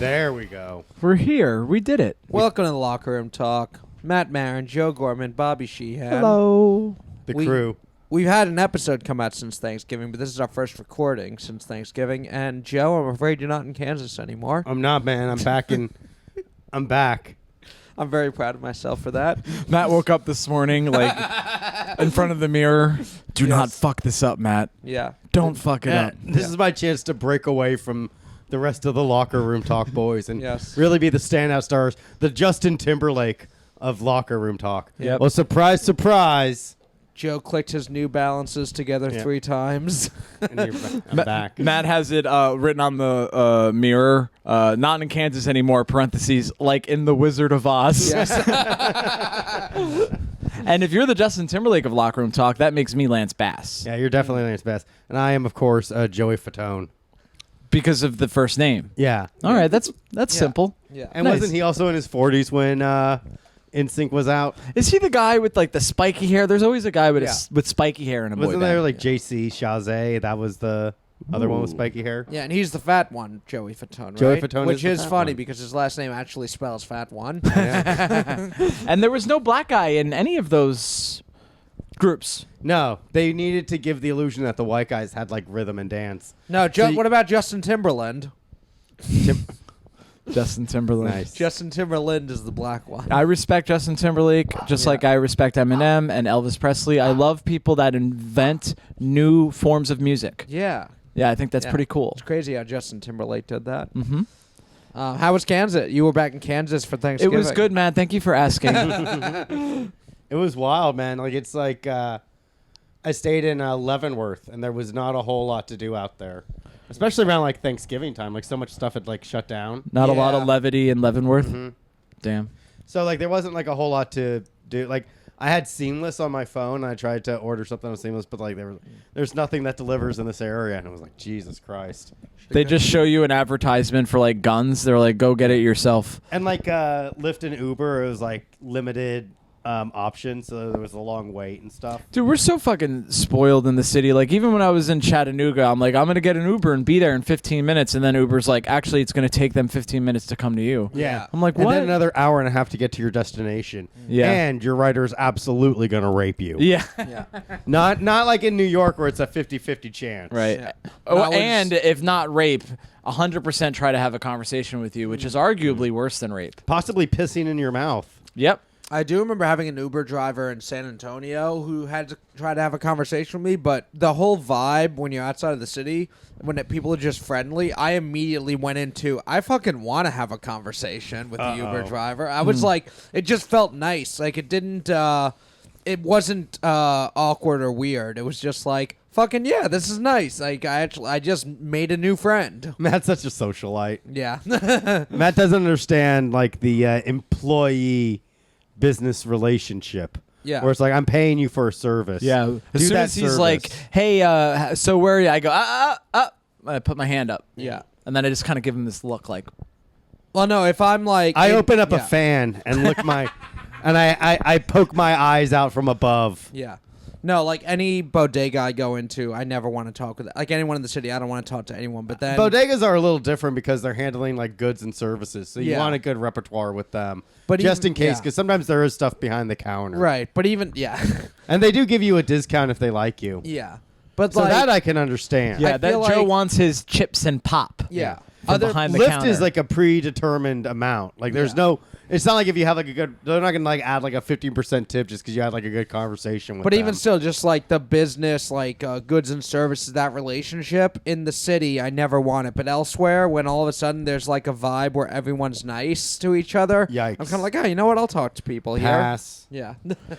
There we go. We're here. We did it. Welcome to the Locker Room Talk. Matt Maran, Joe Gorman, Bobby Sheehan. Hello. The crew. We've had an episode come out since Thanksgiving, but this is our first recording since Thanksgiving. And Joe, I'm afraid you're not in Kansas anymore. I'm not, man. I'm back in. I'm back. I'm very proud of myself for that. Matt woke up this morning, like, in front of the mirror. Do not fuck this up, Matt. Yeah. Don't fuck it up. This is my chance to break away from the rest of the Locker Room Talk boys and Yes. really be the standout stars, the Justin Timberlake of Locker Room Talk. Yep. Well, surprise, surprise. Joe clicked his New Balances together 3 times. And I'm back. Matt has it written on the mirror, not in Kansas anymore, parentheses, like in The Wizard of Oz. Yes. And if you're the Justin Timberlake of Locker Room Talk, that makes me Lance Bass. Yeah, you're definitely Lance Bass. And I am, of course, Joey Fatone. Because of the first name. Yeah. All right, that's simple. Yeah. And Nice. wasn't he also in his 40s when NSYNC was out? Is he the guy with like the spiky hair? There's always a guy with with spiky hair in a boy Wasn't band. there like JC Chazé? That was the other one with spiky hair. Yeah, and he's the fat one, Joey Fatone, right? Joey Fatone Which is the is fat funny one. because his last name actually spells fat one. And there was no black guy in any of those groups. No, they needed to give the illusion that the white guys had like rhythm and dance. No, So you- what about Justin Timberland? Justin Timberlake. Nice. Justin Timberland is the black one. I respect Justin Timberlake just like I respect Eminem and Elvis Presley. I love people that invent new forms of music. Yeah. Yeah, I think that's pretty cool. It's crazy how Justin Timberlake did that. Mm-hmm. How was Kansas? You were back in Kansas for It Thanksgiving. was good, man. Thank you for asking. It was wild, man. Like it's like I stayed in Leavenworth, and there was not a whole lot to do out there, especially around like Thanksgiving time. Like so much stuff had like shut down. Not a lot Yeah. of levity in Leavenworth. Mm-hmm. Damn. So like there wasn't like a whole lot to do. Like I had Seamless on my phone. And I tried to order something on Seamless, but like there's nothing that delivers in this area, and I was like, Jesus Christ. They just show you an advertisement for like guns. They're like, go get it yourself. And like Lyft and Uber, it was like limited options, so there was a long wait and stuff. Dude, we're so fucking spoiled in the city. Like, even when I was in Chattanooga, I'm like, I'm going to get an Uber and be there in 15 minutes. And then Uber's like, actually, it's going to take them 15 minutes to come to you. Yeah. I'm like, And what? then another hour and a half to get to your destination. Yeah. And your rider's absolutely going to rape you. Yeah. Yeah. Not like in New York where it's a 50-50 chance. Right. Yeah. Oh, That was- and if not rape, 100% try to have a conversation with you, which is arguably worse than rape. Possibly pissing in your mouth. Yep. I do remember having an Uber driver in San Antonio who had to try to have a conversation with me, but the whole vibe when you're outside of the city, when people are just friendly, I immediately went into, I fucking want to have a conversation with the Uber driver. I was like, it just felt nice. Like it didn't, it wasn't awkward or weird. It was just like, fucking yeah, this is nice. Like I just made a new friend. Matt's such a socialite. Yeah. Matt doesn't understand like the employee business relationship. Yeah. Where it's like, I'm paying you for a service. Yeah. Do As soon that as he's service. like, hey, so where are you? I go, I put my hand up. Yeah. And then I just kind of give him this look like, Well, no, if I'm like, I open up a yeah. fan and look my, and I poke my eyes out from above. Yeah. No, like any bodega I go into, I never want to talk with. Like anyone in the city, I don't want to talk to anyone. But then Bodegas are a little different because they're handling like goods and services, so you Yeah. want a good repertoire with them, But just even- in case, yeah. because sometimes there is stuff behind the counter, right. But even yeah, and they do give you a discount if they like you. yeah. But So like that I can understand. yeah, I that feel Joe like- wants his chips and pop. yeah. From Other behind the Lyft counter. is like a predetermined amount. Like there's Yeah. no. It's not like if you have like a good. They're not gonna like add like a 15% tip just because you had like a good conversation with But them. even still, just like the business, like goods and services, that relationship in the city, I never want it. But elsewhere, when all of a sudden there's like a vibe where everyone's nice to each other, Yikes. I'm kind of like, oh, you know what? I'll talk to people here. pass. Yeah.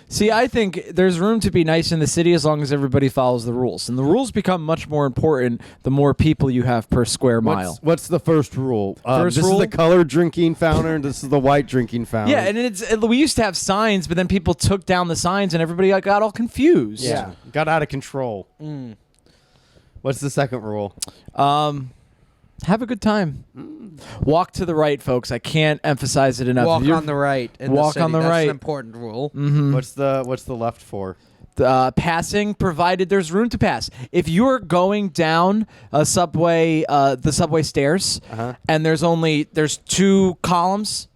See, I think there's room to be nice in the city as long as everybody follows the rules. And the rules become much more important the more people you have per square mile. What's the first rule? First this rule? is the colored drinking fountain. And this is the white drinking fountain. Yeah, and we used to have signs, but then people took down the signs and everybody got all confused. yeah, got out of control. What's the second rule? Have a good time. Walk to the right, folks. I can't emphasize it enough. Walk If you're- on the right. In Walk the city. on the That's right. an important rule. What's the left for? passing, provided there's room to pass. If you're going down a subway, the subway stairs, and there's 2 columns,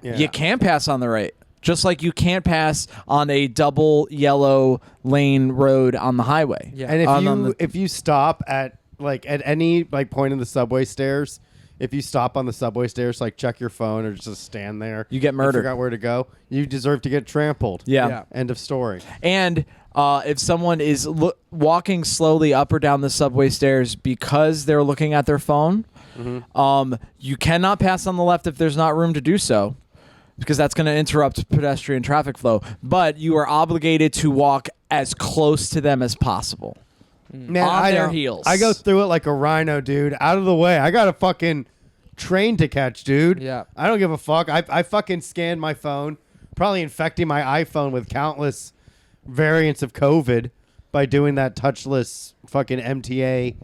you can pass on the right. Just like you can't pass on a double yellow lane road on the highway. Yeah. And if you stop at any point in the subway stairs, if you stop on the subway stairs, like check your phone or just stand there, you get murdered. Figure out where to go. You deserve to get trampled. Yeah. End of story. And if someone is walking slowly up or down the subway stairs because they're looking at their phone, you cannot pass on the left if there's not room to do so, because that's going to interrupt pedestrian traffic flow. But you are obligated to walk as close to them as possible. Man, on their heels. I go through it like a rhino, dude. Out of the way. I got a fucking train to catch, dude. Yeah. I don't give a fuck. I fucking scanned my phone, probably infecting my iPhone with countless variants of COVID by doing that touchless fucking MTA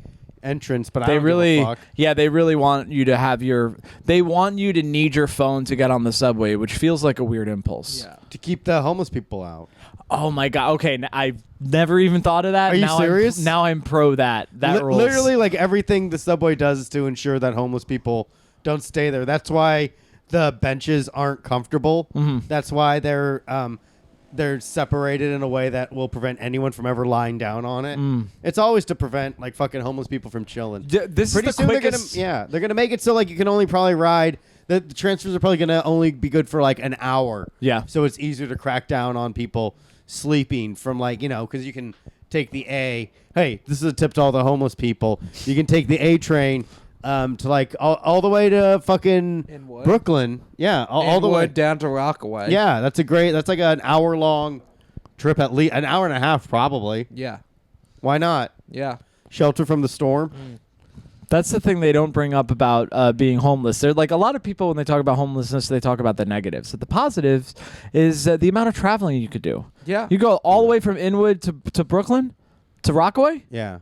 entrance. But I don't give a fuck. They really want you to need your phone to get on the subway, which feels like a weird impulse. Yeah. To keep the homeless people out. Oh my god. Okay, I've never even thought of that. Are you serious? Now I'm pro that. That rules. Literally, like everything the subway does is to ensure that homeless people don't stay there. That's why the benches aren't comfortable. That's why they're separated in a way that will prevent anyone from ever lying down on it. It's always to prevent like fucking homeless people from chilling. This Pretty is the soon quickest. they're gonna make it so like you can only probably ride. The transfers are probably gonna only be good for like an hour. Yeah. So it's easier to crack down on people sleeping from like because you can take the A. Hey, this is a tip to all the homeless people. You can take the A train to like all the way to fucking Inwood. Brooklyn. Yeah, all the way down to Rockaway. Yeah, that's like an hour long trip, at least an hour and a half probably. Yeah. Why not? Yeah. Shelter from the storm. That's the thing they don't bring up about being homeless. They're like a lot of people when they talk about homelessness, they talk about the negatives. But the positives is the amount of traveling you could do. Yeah. You go all the way from Inwood to Brooklyn to Rockaway. Yeah.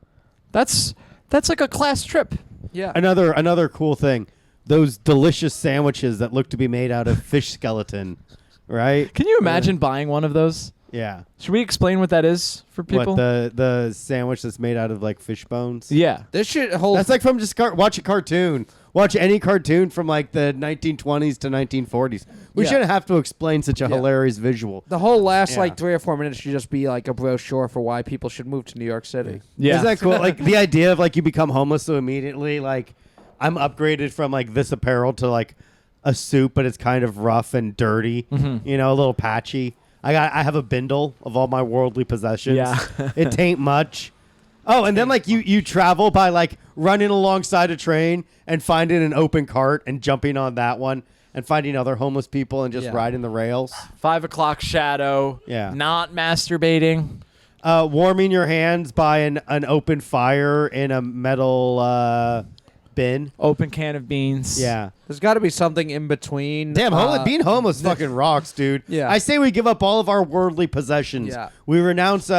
That's like a class trip. Yeah. Another cool thing, those delicious sandwiches that look to be made out of fish skeleton, right? Can you imagine buying one of those? Yeah. Should we explain what that is for people? What, the sandwich that's made out of like fish bones? Yeah. This shit holds. That's like from just watch a cartoon. Watch any cartoon from like the 1920s to 1940s. We Yeah. shouldn't have to explain such a hilarious visual. the whole last Yeah. like 3 or 4 minutes should just be like a brochure for why people should move to New York City. Yeah. Isn't that cool? Like the idea of like you become homeless so immediately like I'm upgraded from like this apparel to like a suit, but it's kind of rough and dirty, a little patchy. I have a bindle of all my worldly possessions. Yeah. It tain't much. Oh, and then like you travel by like running alongside a train and finding an open cart and jumping on that one and finding other homeless people and just riding the rails. 5 o'clock shadow. Yeah. Not masturbating. Warming your hands by an open fire in a metal bin. Open can of beans. Yeah. There's got to be something in between. Damn, being homeless fucking rocks, dude. Yeah. I say we give up all of our worldly possessions. Yeah. We renounce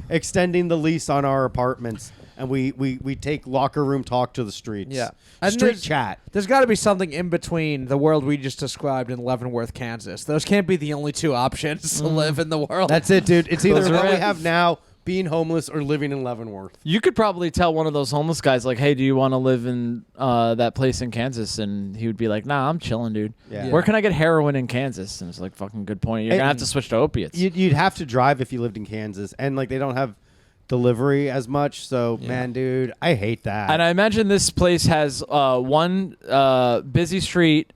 extending the lease on our apartments, and we take locker room talk to the streets. Yeah. Street chat. There's got to be something in between the world we just described in Leavenworth, Kansas. Those can't be the only 2 options to live in the world. That's it, dude. It's either Those are what we it. have now, being homeless, or living in Leavenworth. You could probably tell one of those homeless guys, like, hey, do you want to live in that place in Kansas? And he would be like, nah, I'm chilling, dude. Yeah. Where can I get heroin in Kansas? And it's like, fucking good point. You're going to have to switch to opiates. You'd have to drive if you lived in Kansas, and like they don't have delivery as much. So, man, dude, I hate that. And I imagine this place has one busy street,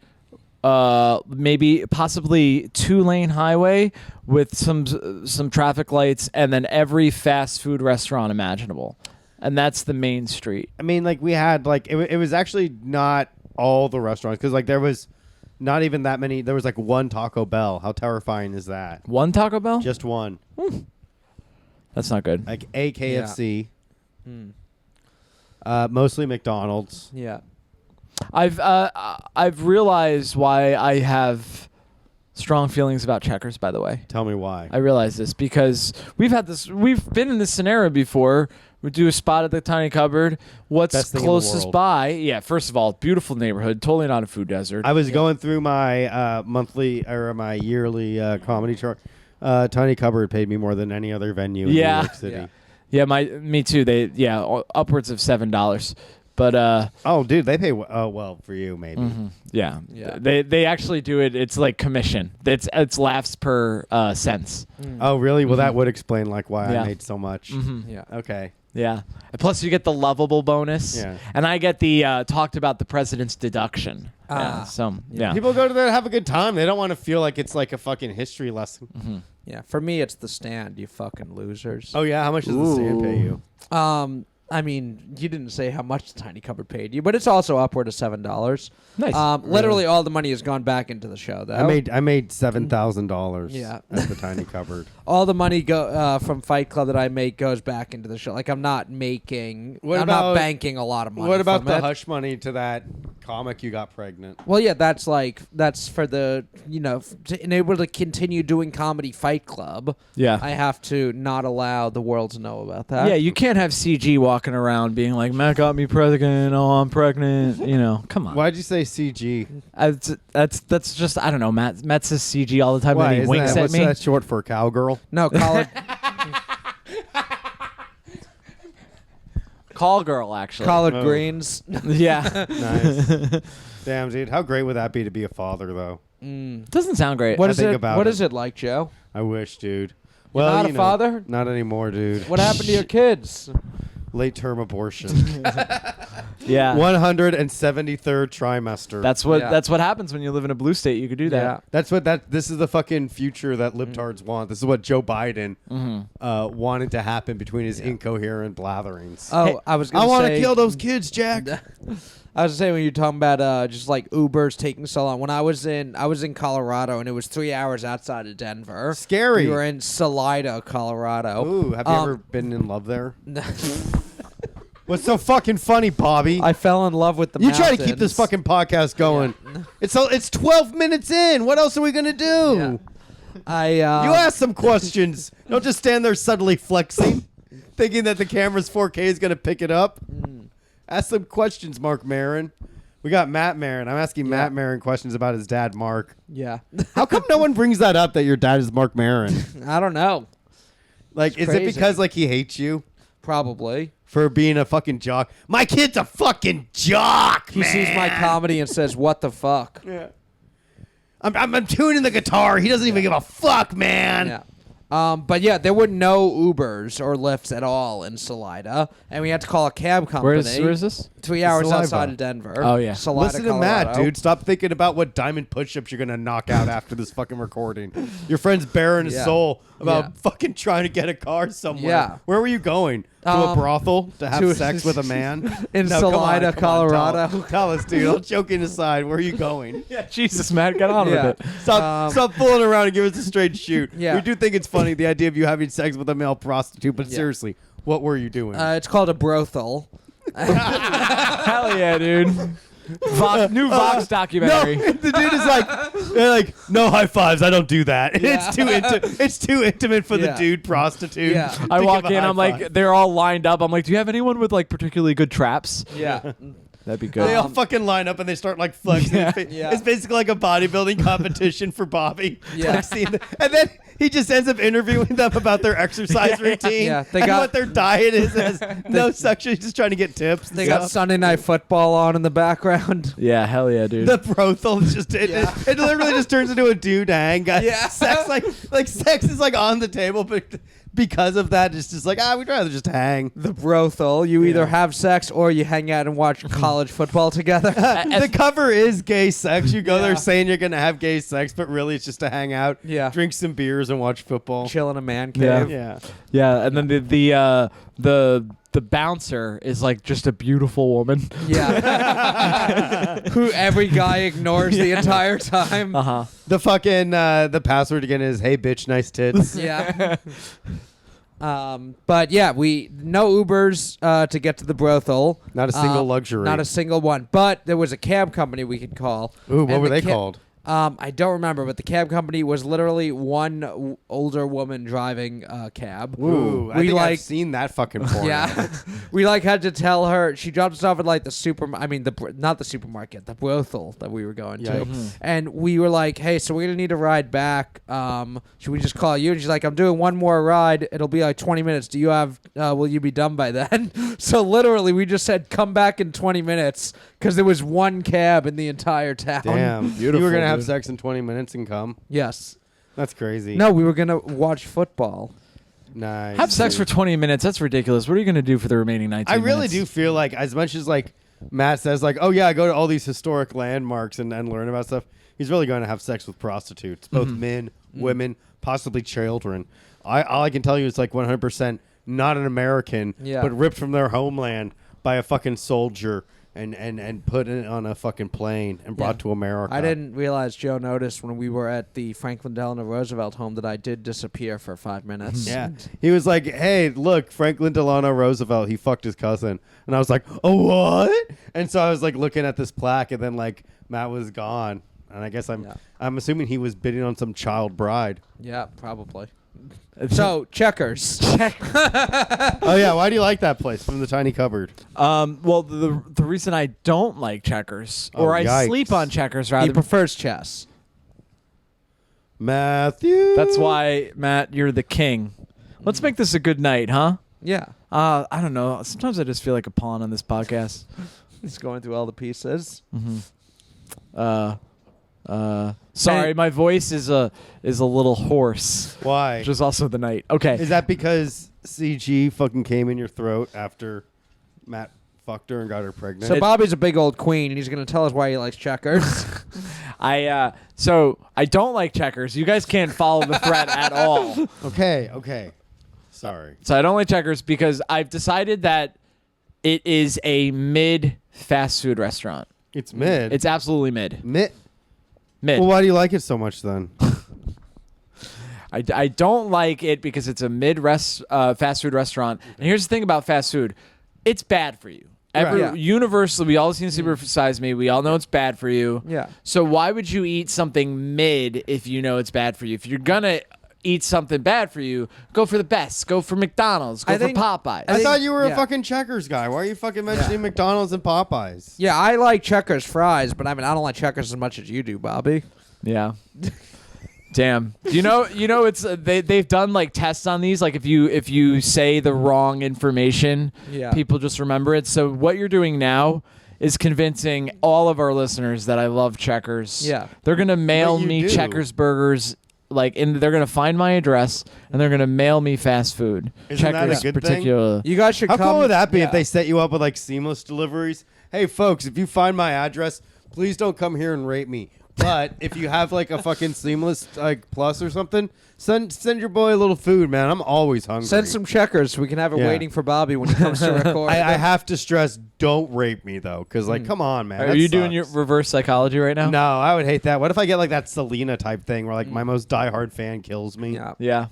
maybe possibly 2-lane highway with some traffic lights, and then every fast food restaurant imaginable. And that's the main street. I mean, like we had like it was actually not all the restaurants because like there was not even that many. There was like one Taco Bell. How terrifying is that? One Taco Bell? Just one. That's not good. Like a KFC. Mostly McDonald's. Yeah. I've realized why I have strong feelings about Checkers, by the way. Tell me why. I realize this because we've been in this scenario before. We do a spot at the tiny cupboard. What's Best thing in the closest world. by? Yeah, first of all, beautiful neighborhood, totally not a food desert. I was going through my monthly or my yearly comedy chart. Tiny Cupboard paid me more than any other venue in New York City. Yeah, me too. Upwards of $7. But oh, dude, they pay well for you, maybe. yeah. They actually do it. It's like commission. It's laughs per cents. Oh, really? Well, that would explain like why Yeah. I made so much. Yeah. Okay. Yeah. Plus, you get the lovable bonus. Yeah. And I get the talked about the president's deduction. Yeah. People go to there to have a good time. They don't want to feel like it's like a fucking history lesson. Yeah. For me, it's the stand. You fucking losers. Oh yeah, how much does the stand pay you? I mean, you didn't say how much the Tiny Cupboard paid you, but it's also upward of $7. Nice. Literally, all the money has gone back into the show. Though I made $7,000. Yeah. At the Tiny Cupboard. all the money from Fight Club that I make goes back into the show. Like I'm not making. I'm not banking a lot of money. What about from the it. hush money to that comic you got pregnant? Well, yeah, that's for the to enable to continue doing comedy Fight Club. Yeah. I have to not allow the world to know about that. Yeah, you can't have CG walking around being like, Matt got me pregnant. Oh, I'm pregnant. Come on. Why'd you say CG? That's just, I don't know. Matt says CG all the time. Why? And he winks at What's me. that short for? Cowgirl? No, college Call girl, actually. collard Oh. greens. Yeah. Nice. Damn, dude. How great would that be to be a father, though? Doesn't sound great. What I is think it? about What it. is it like, Joe? I wish, dude. You're Well, not a you know, father? Not anymore, dude. What happened to your kids? Late term abortion. Yeah. 173rd trimester. That's what happens when you live in a blue state. You could do that. Yeah. This is the fucking future that libtards want. This is what Joe Biden wanted to happen between his incoherent blatherings. Oh, Hey, I was gonna I want to say- kill those kids, Jack. I was saying when you're talking about just like Ubers taking so long. When I was in Colorado and it was 3 hours outside of Denver. Scary. We were in Salida, Colorado. Ooh, have you ever been in love there? What's so fucking funny, Bobby? I fell in love with the You try to keep this mountains. fucking podcast going. Yeah. It's 12 minutes in. What else are we gonna do? Yeah. You ask some questions. Don't just stand there suddenly flexing, thinking that the camera's 4K is gonna pick it up. Ask some questions, Mark Maran. We got Matt Maran. I'm asking Matt Maran questions about his dad, Mark. Yeah. How come no one brings that up that your dad is Mark Maran? I don't know. Like, is crazy. it because like he hates you Probably. for being a fucking jock? My kid's a fucking jock, He man. sees my comedy and says, "What the fuck?" Yeah. I'm tuning the guitar. He doesn't even give a fuck, man. Yeah. But yeah, there were no Ubers or Lyfts at all in Salida, and we had to call a cab company. Where is this? 3 hours Saliva. outside of Denver. Oh, yeah. Salida, Listen to Matt, Colorado. dude. Stop thinking about what diamond push-ups you're gonna knock out after this fucking recording. Your friend's bearing his Yeah. soul about Yeah. fucking trying to get a car somewhere. Yeah. Where were you going? To a brothel to have to- sex with a man? In No, come on, Salida, come on, Colorado. tell us, dude. All joking aside, where are you going? Yeah, Jesus, Matt, get on Yeah. with it. Stop fooling around and give us a straight shoot. Yeah. We do think it's funny, the idea of you having sex with a male prostitute, but Yeah. seriously, what were you doing? It's called a brothel. Hell yeah, dude. New Vox documentary. No, the dude is like, they're like, no high fives. I don't do that. Yeah. It's too intimate for the Yeah. dude prostitute. Yeah. to I give walk a in, high I'm like, five. they're all lined up. I'm like, do you have anyone with like particularly good traps? Yeah. That'd be They good. all fucking line up and they start like flexing. Yeah. Yeah. It's basically like a bodybuilding competition for Bobby. Yeah. Like and then he just ends up interviewing them about their exercise routine Yeah, they and got- what their diet is. Has no section. He's just trying to get tips. and They got stuff. Sunday Night Football on in the background. Yeah, hell yeah, dude. The brothel is just it literally just turns into a dude hang. Yeah. Sex like sex is like on the table, but because of that, it's just like we'd rather just hang. The brothel. You either have sex or you hang out and watch college football together. The cover is gay sex. You go Yeah. there saying you're gonna have gay sex, but really it's just to hang out, Yeah. drink some beers, and watch football. Chill in a man Yeah. cave. Yeah. Yeah, and then the bouncer is like just a beautiful woman. Yeah. Who every guy ignores the entire time. Uh-huh. The fucking the password again is hey bitch, nice tits. Yeah. But yeah, no Ubers to get to the brothel. Not a single luxury. Not a single one. But there was a cab company we could call. Ooh, what And were the they called? I don't remember, but the cab company was literally one older woman driving a cab. Ooh, I We, think like- I've seen that fucking porn. Yeah, we had to tell her. She dropped us off at like not the supermarket, the brothel that we were going to, Yikes. and we were like, "Hey, so we're gonna need a ride back. Should we just call you?" And she's like, "I'm doing one more ride. It'll be like 20 minutes. Do you have? Will you be done by then?" So literally, we just said, "Come back in 20 minutes," because there was one cab in the entire town. Damn. Beautiful, You were gonna have dude. sex in 20 minutes and come? Yes. That's crazy. No, we were gonna watch football. Nice. Have sex for 20 minutes. That's ridiculous. What are you going to do for the remaining 19 I really minutes? do feel like, as much as like Matt says, like, oh yeah, I go to all these historic landmarks and learn about stuff. He's really going to have sex with prostitutes, both men, women, possibly children. All I can tell you is like 100% not an American, Yeah. but ripped from their homeland by a fucking soldier and put it on a fucking plane and brought Yeah. to America. I didn't realize Joe noticed when we were at the Franklin Delano Roosevelt home that I did disappear for 5 minutes. Yeah. He was like, hey, look, Franklin Delano Roosevelt, he fucked his cousin. And I was like, oh, what? And so I was like looking at this plaque, and then like Matt was gone. And I guess I'm assuming he was bidding on some child bride. Yeah, probably. So, Checkers. Oh yeah, why do you like that place from the tiny cupboard? Well, the reason I don't like checkers, or I yikes. sleep on checkers He rather, prefers chess. Matthew. that's why, Matt, you're the king. Let's make this a good night, huh? Yeah. I don't know. Sometimes I just feel like a pawn on this podcast. He's going through all the pieces. Sorry, my voice is a little hoarse, Why? which is also the night. Okay. Is that because CG fucking came in your throat after Matt fucked her and got her pregnant? So, Bobby's a big old queen, and he's going to tell us why he likes checkers. So I don't like checkers. You guys can't follow the thread at all. Okay. Sorry. So I don't like checkers because I've decided that it is a mid fast food restaurant. It's mid. It's absolutely mid. mid. Mid. Well, why do you like it so much then? I don't like it because it's a mid fast food restaurant. And here's the thing about fast food. It's bad for you. Right. Yeah. Universally, we all seen Super Size Me. We all know it's bad for you. Yeah. So why would you eat something mid if you know it's bad for you? If you're going to eat something bad for you, go for the best. Go for McDonald's. Go I think- for Popeyes. I thought you were a yeah. fucking Checkers guy. Why are you fucking mentioning McDonald's and Popeyes? Yeah, I like Checkers fries, but I don't like Checkers as much as you do, Bobby. Yeah. Damn. You know it's they've done like tests on these, like if you say the wrong information, Yeah. people just remember it. So what you're doing now is convincing all of our listeners that I love Checkers. Yeah. They're going to mail But you me do. Checkers burgers, they're going to find my address and they're going to mail me fast food. Isn't that a Checkers good thing? particular. You guys should How come. cool would that be yeah. if they set you up with like seamless deliveries? Hey, folks, if you find my address, please don't come here and rape me. But if you have like a fucking seamless like plus or something, send your boy a little food, man. I'm always hungry. Send some Checkers so we can have it Yeah. waiting for Bobby when he comes to record. I have to stress, don't rape me though, because like, come on, man. Are that you doing sucks. your reverse psychology right now? No, I would hate that. What if I get like that Selena type thing where like my most diehard fan kills me? Yeah. Yeah.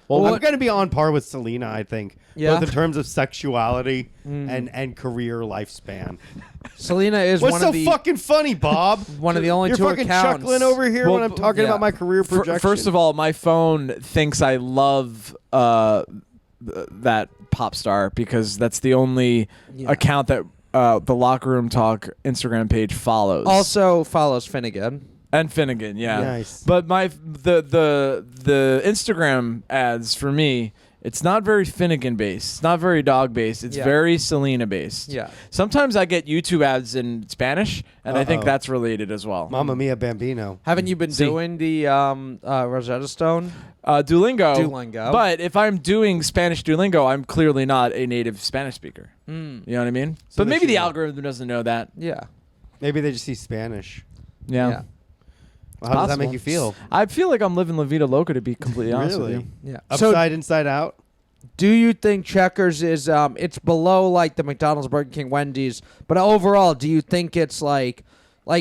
Well, Well, I'm going to be on par with Selena, I think, Yeah. both in terms of sexuality and career lifespan. Selena is What's one so of the fucking funny, Bob? one of the only You're two fucking accounts. chuckling over here Well, when I'm talking yeah. about my career projection. First of all, my phone thinks I love that pop star because that's the only Yeah. account that the Locker Room Talk Instagram page follows. Also follows Finnegan. And Finnegan, yeah. Nice. But the Instagram ads for me, it's not very Finnegan based. It's not very dog based. It's Yeah. very Selena based. Yeah. Sometimes I get YouTube ads in Spanish, and I think Uh-oh. that's related as well. Mamma Mia Bambino. Haven't you been See. doing the Rosetta Stone? Duolingo. Duolingo. But if I'm doing Spanish Duolingo, I'm clearly not a native Spanish speaker. You know what I mean? So but they maybe the should- algorithm doesn't know that. Yeah. Maybe they just see Spanish. Yeah. Yeah. Well, how does that possible. make you feel? I feel like I'm living La Vida Loca, to be completely honest with Really? you. Yeah. Upside, inside out? Do you think Checkers is it's below like the McDonald's, Burger King, Wendy's, but overall, do you think it's like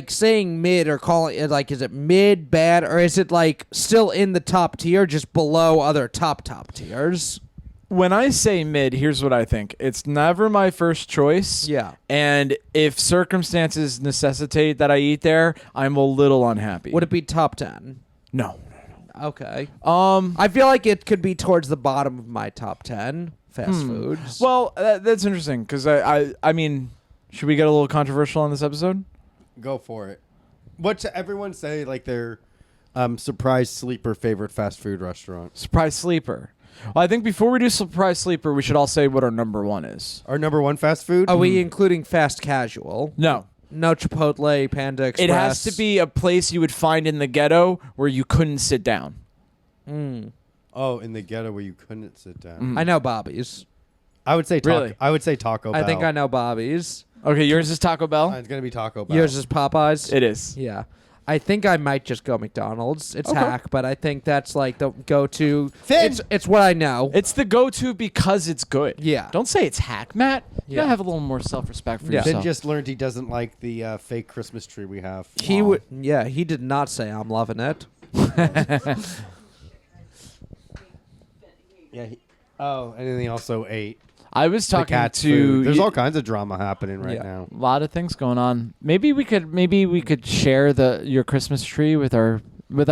saying mid or calling it like is it mid bad or is it like still in the top tier, just below other top tiers? When I say mid, here's what I think. It's never my first choice. Yeah. And if circumstances necessitate that I eat there, I'm a little unhappy. Would it be top 10? No. Okay. I feel like it could be towards the bottom of my top 10 fast foods. Well, that's interesting because I mean, should we get a little controversial on this episode? Go for it. What's everyone say like their surprise sleeper favorite fast food restaurant? Surprise sleeper. Well, I think before we do surprise sleeper, we should all say what our number one is. Our number one fast food? Are we including fast casual? No. No Chipotle, Panda Express. It has to be a place you would find in the ghetto where you couldn't sit down. Oh, in the ghetto where you couldn't sit down. I know Bobby's. I would say Really? I would say Taco Bell. I think I know Bobby's. Okay, yours is Taco Bell? It's gonna be Taco Bell. Yours is Popeyes? It is. Yeah. I think I might just go McDonald's. It's Okay. hack, but I think that's like the go-to. Finn! It's what I know. It's the go-to because it's good. Yeah. Don't say it's hack, Matt. You Yeah. gotta have a little more self-respect for Yeah. Finn yourself. just learned he doesn't like the fake Christmas tree we have. He would. Yeah, he did not say I'm loving it. Yeah. And then he also ate I was the talking cat's to food. There's y- all kinds of drama happening right Yeah. now. a lot of things going on. Maybe we could share your Christmas tree with our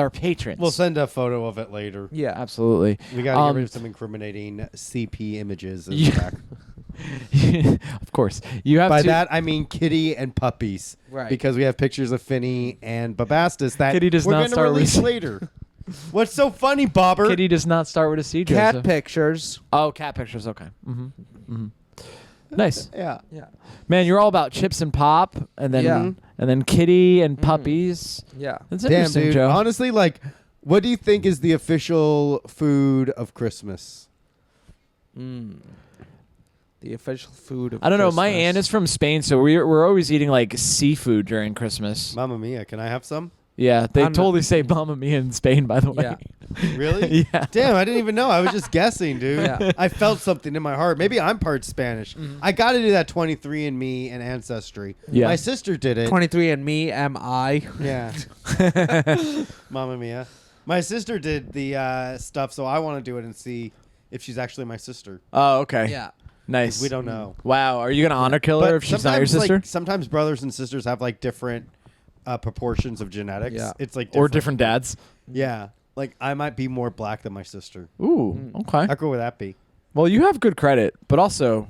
patrons. We'll send a photo of it later. Yeah. Absolutely. We gotta get rid of some incriminating CP images. In the Yeah. back. Of course. You have By to that I mean kitty and puppies. Right. Because we have pictures of Finny and Babastis that Kitty does we're not gonna start release with- later. What's so funny, Bobber? Kitty does not start with a C. Cat Joseph. pictures. Oh, cat pictures. Okay. Nice. Yeah. Yeah. Man, you're all about chips and pop, and then Yeah. and then kitty and puppies. Yeah. That's Damn, interesting, dude. Joe. Honestly, like, what do you think is the official food of Christmas? The official food of I don't know. My Christmas. aunt is from Spain, so we're always eating like seafood during Christmas. Mamma mia, can I have some? Yeah, they I'm- totally say "Mamma Mia" in Spain, by the way. Yeah. Really? Yeah. Damn, I didn't even know. I was just guessing, dude. Yeah. I felt something in my heart. Maybe I'm part Spanish. I got to do that 23andMe and Ancestry. Yeah. My sister did it. 23andMe, am I? Yeah. Mamma mia. My sister did the stuff, so I want to do it and see if she's actually my sister. Oh, okay. Yeah. Nice. We don't know. Wow. Are you gonna honor kill her if she's not your sometimes, sister? like, sometimes brothers and sisters have like different proportions of genetics. Yeah. It's like Or different dads? Yeah. Like I might be more black than my sister. Ooh. Okay. How cool would that be? Well, you have good credit, but also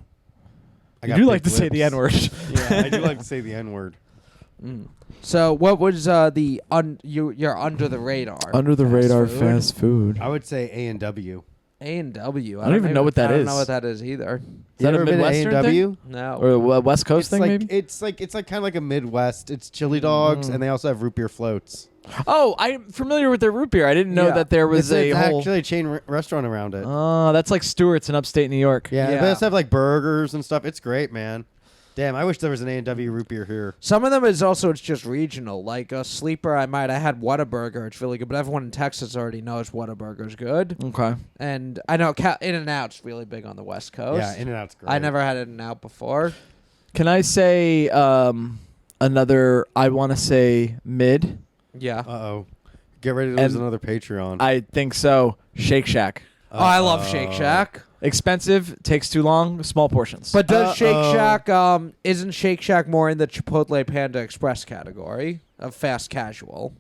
I you got do big like to say the lips. N-word. Yeah, I do like to say the N-word. So what was you're under the radar? Under the fast radar food? fast food. I would say A&W. A&W. I don't even know what that I don't is. know what that is either. Is that a ever been to Midwestern thing? A&W? No. Or a West Coast It's thing, like maybe? it's like kind of like a Midwest. It's chili dogs, and they also have root beer floats. Oh, I'm familiar with their root beer. I didn't know Yeah. that there was It's a whole. actually a chain restaurant around it. Oh, that's like Stewart's in upstate New York. Yeah, Yeah. they also have like burgers and stuff. It's great, man. Damn, I wish there was an A&W root beer here. Some of them is also it's just regional. Like a sleeper, I had Whataburger. It's really good, but everyone in Texas already knows Whataburger's good. Okay. And I know In-N-Out's really big on the West Coast. Yeah, In-N-Out's great. I never had In-N-Out before. Can I say another? I want to say mid. Yeah. Uh-oh. Get ready to lose And another Patreon. I think so. Shake Shack. Oh, I love Shake Shack. Expensive, takes too long, small portions. But does Shake Uh-oh. Shack isn't Shake Shack more in the Chipotle Panda Express category of fast casual?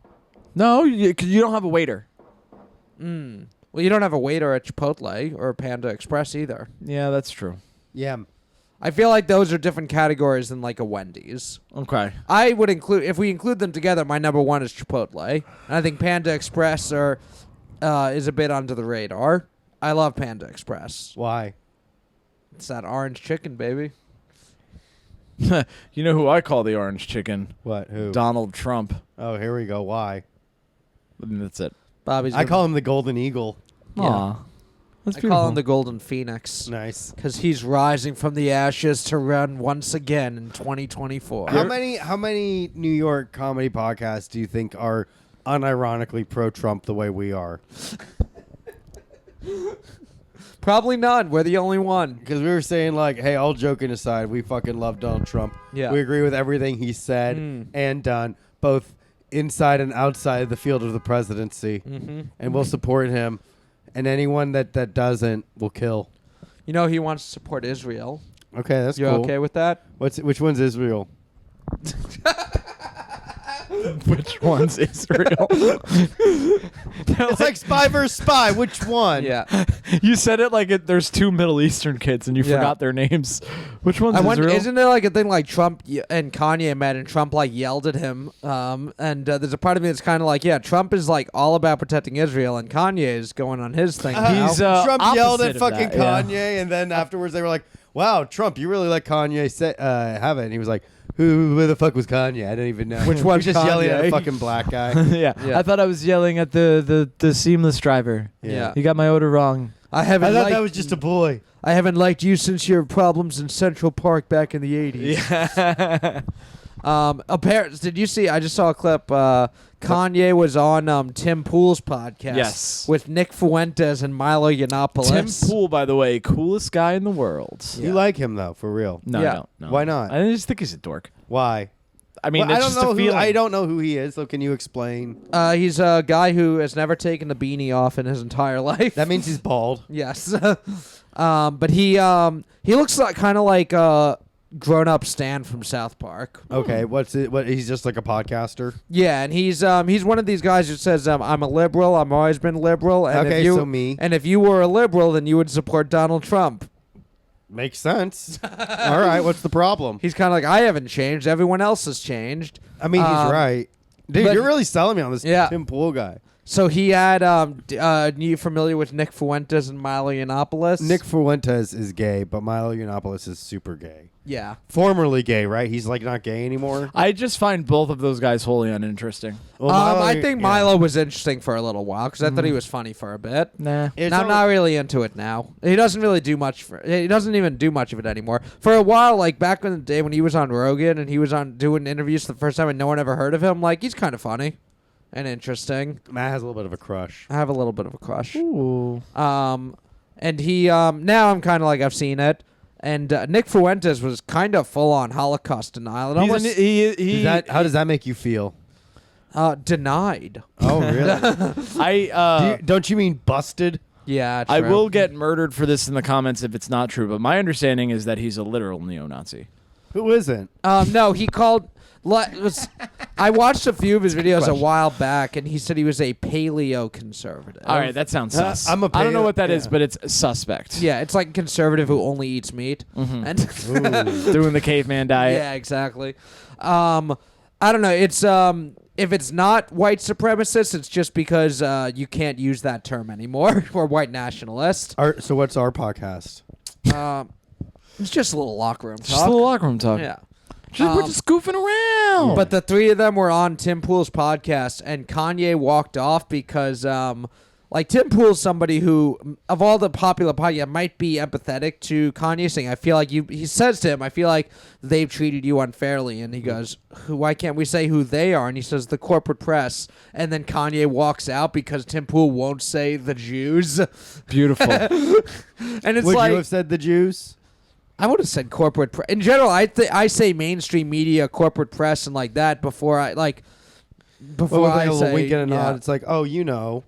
no, you don't have a waiter. Well, you don't have a waiter at Chipotle or Panda Express either. Yeah, that's true. yeah. I feel like those are different categories than like a Wendy's. Okay. I would include if we include them together. My number one is Chipotle, and I think Panda Express is a bit under the radar. I love Panda Express. Why? It's that orange chicken, baby. You know who I call the orange chicken? What? Who? Donald Trump. Oh, here we go. Why? And that's it. Bobby's. I call him the Golden Eagle. Yeah. Aw. That's I beautiful. call him the Golden Phoenix Nice. because he's rising from the ashes to run once again in 2024. How many New York comedy podcasts do you think are unironically pro-Trump the way we are? Probably none. We're the only one. Because we were saying like, hey, all joking aside, we fucking love Donald Trump. Yeah. We agree with everything he said and done, both inside and outside the field of the presidency, and we'll support him. And anyone that doesn't, will kill. You know he wants to support Israel. Okay, that's You cool. okay with that? Which one's Israel? Which one's Israel? It's like spy versus spy. Which one? Yeah. You said it like there's two Middle Eastern kids and you Yeah. forgot their names. Which one's I wonder, Israel? isn't there like a thing like Trump and Kanye met and Trump like yelled at him? There's a part of me that's kind of like, yeah, Trump is like all about protecting Israel and Kanye is going on his thing now. He's Trump yelled opposite at of fucking that, yeah. Kanye, and then afterwards they were like, "Wow, Trump, you really let Kanye have it." And he was like, "Who the fuck was Kanye? I didn't even know." Which He one's was just yelling at a Kanye? fucking black guy. yeah. Yeah. I thought I was yelling at the seamless driver. Yeah. He got my order wrong. I I haven't thought liked, that was just a boy. I haven't liked you since your problems in Central Park back in the 80s. Yeah. Did you see? I just saw a clip. Kanye was on Tim Pool's podcast. Yes. With Nick Fuentes and Milo Yiannopoulos. Tim Pool, by the way, coolest guy in the world. Yeah. You like him though, for real? No, Yeah. I don't. No. Why not? I just think he's a dork. Why? I mean, Well, it's I just don't know a who. feeling. I don't know who he is. So can you explain? He's a guy who has never taken the beanie off in his entire life. That means he's bald. Yes. But he looks like kind of like grown-up Stan from South Park. Okay, what's it? What? He's just like a podcaster. Yeah, and he's one of these guys who says I'm a liberal. I've always been liberal. And Okay, if you, so me. And if you were a liberal, then you would support Donald Trump. Makes sense. All right, what's the problem? He's kind of like, I haven't changed. Everyone else has changed. I mean, he's right. Dude, but- you're really selling me on this Yeah. Tim Pool guy. So he had you familiar with Nick Fuentes and Milo Yiannopoulos? Nick Fuentes is gay, but Milo Yiannopoulos is super gay. Yeah. Formerly gay, right? He's like not gay anymore. I just find both of those guys wholly uninteresting. Well, Milo- I think yeah. Milo was interesting for a little while because I thought he was funny for a bit. Nah. It's Now, I'm all- not really into it now. He doesn't really do much for. He doesn't even do much of it anymore. For a while, like back in the day when he was on Rogan and he was on doing interviews for the first time and no one ever heard of him, like he's kind of funny and interesting. Matt has a little bit of a crush. I have a little bit of a crush. Ooh. And he now I'm kind of like I've seen it. And Nick Fuentes was kind of full on Holocaust denial. It almost How does that make you feel? denied. Oh, really? Don't you mean busted? Yeah, I true. will get murdered for this in the comments if it's not true, but my understanding is that he's a literal neo-Nazi. Who isn't? No, he called. I watched a few of his videos a question. while back, and he said he was a paleo conservative. All right, that sounds sus. I'm a I don't know what that is, yeah. but it's suspect. Yeah, it's like conservative who only eats meat. And Doing the caveman diet. yeah, exactly. I don't know. It's if it's not white supremacist, it's just because you can't use that term anymore. Or white nationalist. So what's our podcast? It's just a little locker room talk. Just a little locker room talk. Yeah. We're just goofing around. But the three of them were on Tim Pool's podcast, and Kanye walked off because, like, Tim Pool's somebody who, of all the popular podcasts, might be empathetic to Kanye, saying, I feel like he says to him, I feel like they've treated you unfairly. And he goes, why can't we say who they are? And he says, the corporate press. And then Kanye walks out because Tim Pool won't say the Jews. Beautiful. And it's Would like, you have said the Jews? I would have said corporate press. In general, I say mainstream media, corporate press, and like that before I Well, with I like a say little wink and a yeah. nod. It's like, oh, you know,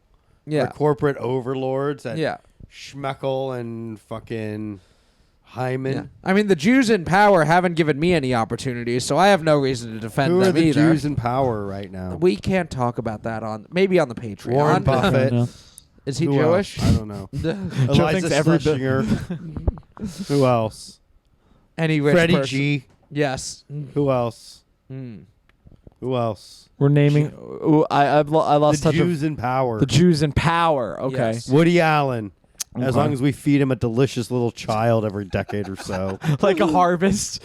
Yeah. the corporate overlords at Yeah. Schmeckel and fucking Hyman. Yeah. I mean, the Jews in power haven't given me any opportunities, so I have no reason to defend Who are them the either. Jews in power right now? We can't talk about that maybe on the Patreon. Warren Buffett. Is he Who Jewish? else? I don't know. Eliza thinks every Schlesinger. Who else? Any rich Freddie person? G. Yes. Who else? Mm. Who else? We're naming. Ooh, I lost The touch Jews of in power. the Jews in power. Okay. Yes. Woody Allen. As Okay. long as we feed him a delicious little child every decade or so. Like a harvest.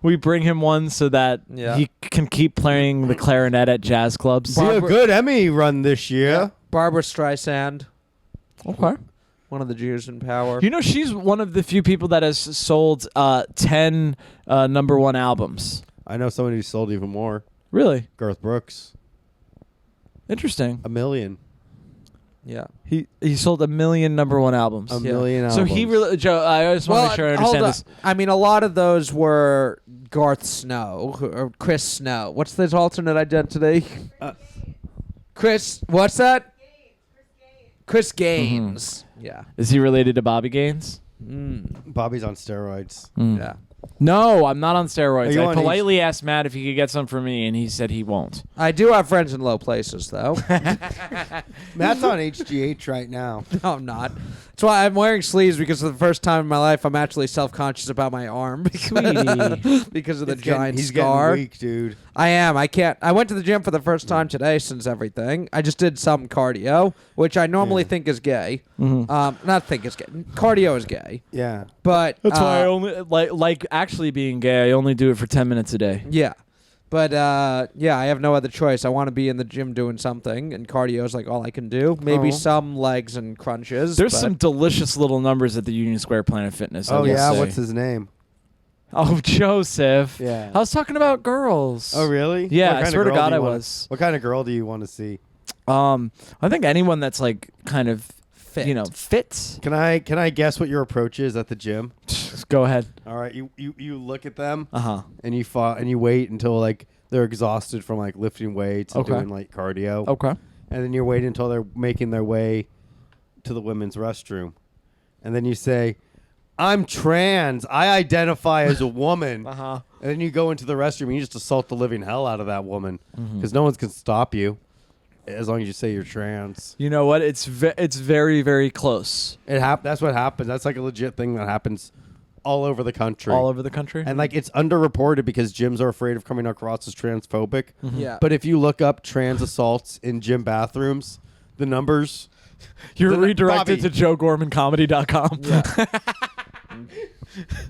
We bring him one so that Yeah. he can keep playing the clarinet at jazz clubs. See a good Emmy run this year. Barbara Streisand, Okay. one of the Jews in power. You know, she's one of the few people that has sold 10 number one albums. I know someone who sold even more. Really? Garth Brooks. Interesting. 1 million. Yeah. He sold 1 million number one albums. A million albums. So he really, Joe, I just want to make sure I hold understand on. this. I mean, a lot of those were Garth Snow or Chris Snow. What's his alternate identity? Chris, what's that? Chris Gaines. Yeah. Is he related to Bobby Gaines? Bobby's on steroids. Yeah. No, I'm not on steroids. Are you I on politely asked Matt if he could get some for me, and he said he won't. I do have friends in low places, though. Matt's on HGH right now. No, I'm not. That's why I'm wearing sleeves, because for the first time in my life, I'm actually self-conscious about my arm Sweetie. because of the He's giant he's scar. getting weak, dude. I am. I can't. I went to the gym for the first time today since everything. I just did some cardio, which I normally think is gay. Not think is gay. Cardio is gay. Yeah. But That's why I only like actually being gay. I only do it for 10 minutes a day. yeah. But yeah, I have no other choice. I want to be in the gym doing something, and cardio is like all I can do. Maybe some legs and crunches. There's but- some delicious little numbers at the Union Square Planet Fitness. I Oh will yeah. say. What's his name? Oh, Joseph. Yeah. I was talking about girls. Oh really? Yeah, What I kind of swear to girl God do you I wanna- was. What kind of girl do you want to see? I think anyone that's like kind of Fit. fit. Can I guess what your approach is at the gym? Go ahead. All right, you look at them Uh-huh. and you wait until like they're exhausted from like lifting weights and Okay. doing like cardio. Okay. And then you're waiting until they're making their way to the women's restroom. And then you say, "I'm trans. I identify as a woman." Uh-huh. And then you go into the restroom and you just assault the living hell out of that woman Mm-hmm. because no one can stop you as long as you say you're trans. You know what? It's very, very close. That's what happens. That's like a legit thing that happens all over the country. All over the country. And like it's underreported because gyms are afraid of coming across as transphobic. Yeah. But if you look up trans assaults in gym bathrooms, the numbers You're the- redirected Bobby. to JoeGormanComedy.com.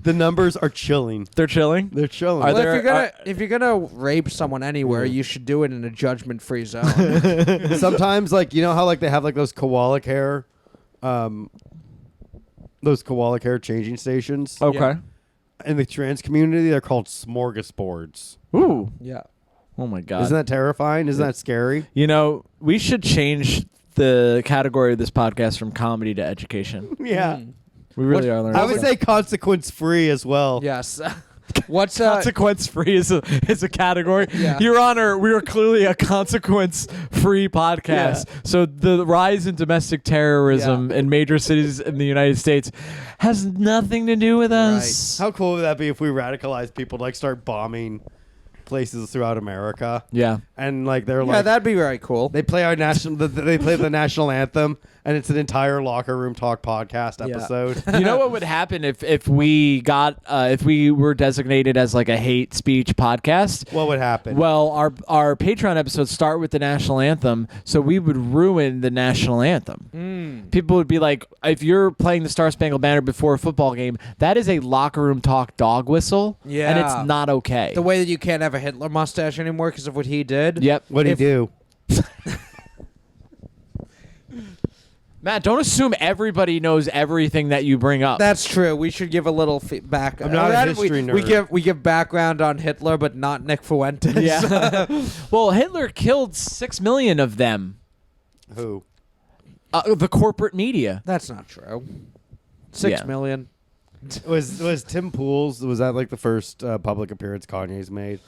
the numbers are chilling. They're chilling. They're chilling. Are Well, there- if you're gonna rape someone anywhere, you should do it in a judgment-free zone. Sometimes like you know how like they have like those koala care changing stations Okay. Yeah. in the trans community. They're called smorgasbords. Ooh. Yeah. Oh my God. Isn't that terrifying? Isn't that scary? You know, we should change the category of this podcast from comedy to education. Yeah. We really are learning. I would say consequence free as well. Yes. What's consequence free is a category. Yeah. Your Honor, we are clearly a consequence free podcast. Yeah. So the rise in domestic terrorism in major cities in the United States has nothing to do with us. How cool would that be if we radicalized people to like start bombing places throughout America? Yeah. And like they're Yeah, like that'd be very cool. they play our national they play the national anthem and it's an entire locker room talk podcast Yeah. episode. You know what would happen if we got if we were designated as like a hate speech podcast? What would happen? Well, our Patreon episodes start with the national anthem, so we would ruin the national anthem. People would be like, if you're playing the Star Spangled Banner before a football game, that is a locker room talk dog whistle, and Yeah. it's not okay. The way that you can't have a Hitler mustache anymore because of what he did. Yep. What'd he do? Matt, don't assume everybody knows everything that you bring up. That's true. We should give a little feedback. I'm not a history nerd. We give background on Hitler, but not Nick Fuentes. yeah. Well, Hitler killed 6 million of them. Who? The corporate media. That's not true. 6 Yeah. million. Was Tim Pool's was that like the first public appearance Kanye's made?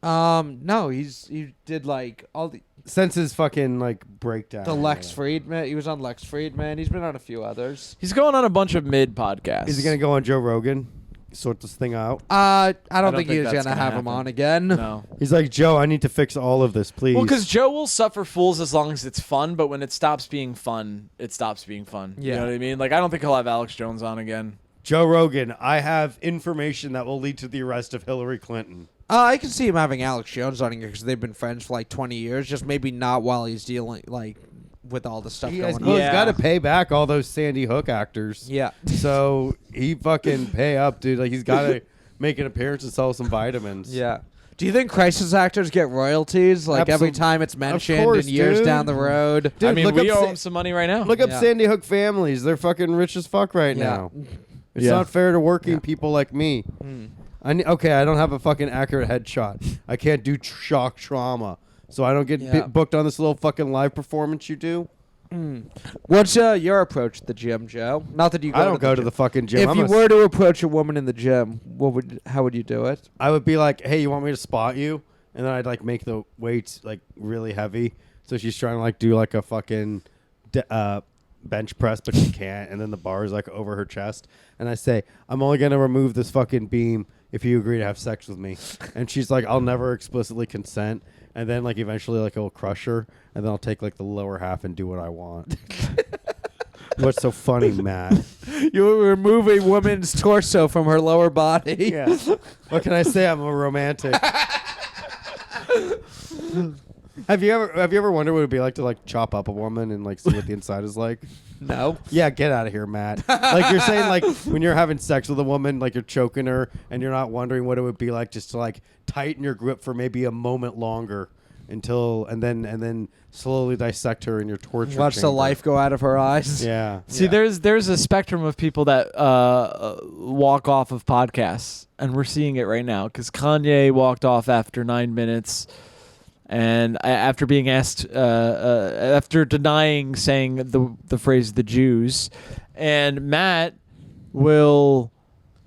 No, he did like all Since his fucking like breakdown. the Lex Friedman. He was on Lex Friedman. He's been on a few others. He's going on a bunch of mid podcasts. Is he gonna go on Joe Rogan? Sort this thing out? I don't think think he's that's gonna gonna have him happen. on again. No. He's like, Joe, I need to fix all of this, please. Well, because Joe will suffer fools as long as it's fun, but when it stops being fun, it stops being fun. You Yeah. know what I mean? Like, I don't think he'll have Alex Jones on again. Joe Rogan, I have information that will lead to the arrest of Hillary Clinton. I can see him having Alex Jones on here because they've been friends for like 20 years. Just maybe not while he's dealing like with all the stuff He's going on. Yeah. got to pay back all those Sandy Hook actors. Yeah. So he fucking pay up, dude. Like he's got to make an appearance and sell some vitamins. Yeah. Do you think crisis actors get royalties like every time it's mentioned course, in years dude. down the road? Dude, I mean, look we up owe Sa- him some money right now. Look up Yeah. Sandy Hook families. They're fucking rich as fuck right Yeah. now. It's Yeah. not fair to working Yeah. people like me. Okay, I don't have a fucking accurate headshot. I can't do shock trauma. So I don't get Yeah. booked on this little fucking live performance you do. What's your approach to the gym, Joe? Not that you go I don't go to gym. the fucking gym. If I'm you a- were to approach a woman in the gym, how would you do it? I would be like, hey, you want me to spot you? And then I'd like make the weights like really heavy. So she's trying to like do like a fucking bench press, but she can't. And then the bar is like over her chest. And I say, I'm only going to remove this fucking beam if you agree to have sex with me. And she's like, I'll never explicitly consent. And then like eventually like it'll crush her. And then I'll take like the lower half and do what I want. What's so funny, Matt? You remove a woman's torso from her lower body. Yeah. What can I say? I'm a romantic. Have you ever wondered what it'd be like to like chop up a woman and like see what the inside is like? No. Yeah, get out of here, Matt. Like you're saying, like when you're having sex with a woman, like you're choking her, and you're not wondering what it would be like just to like tighten your grip for maybe a moment longer until, and then slowly dissect her in your torture. Watch the chamber. life go out of her eyes. Yeah. See, there's a spectrum of people that walk off of podcasts, and we're seeing it right now because Kanye walked off after 9 minutes. And after being asked, after denying saying the phrase "the Jews," and Matt will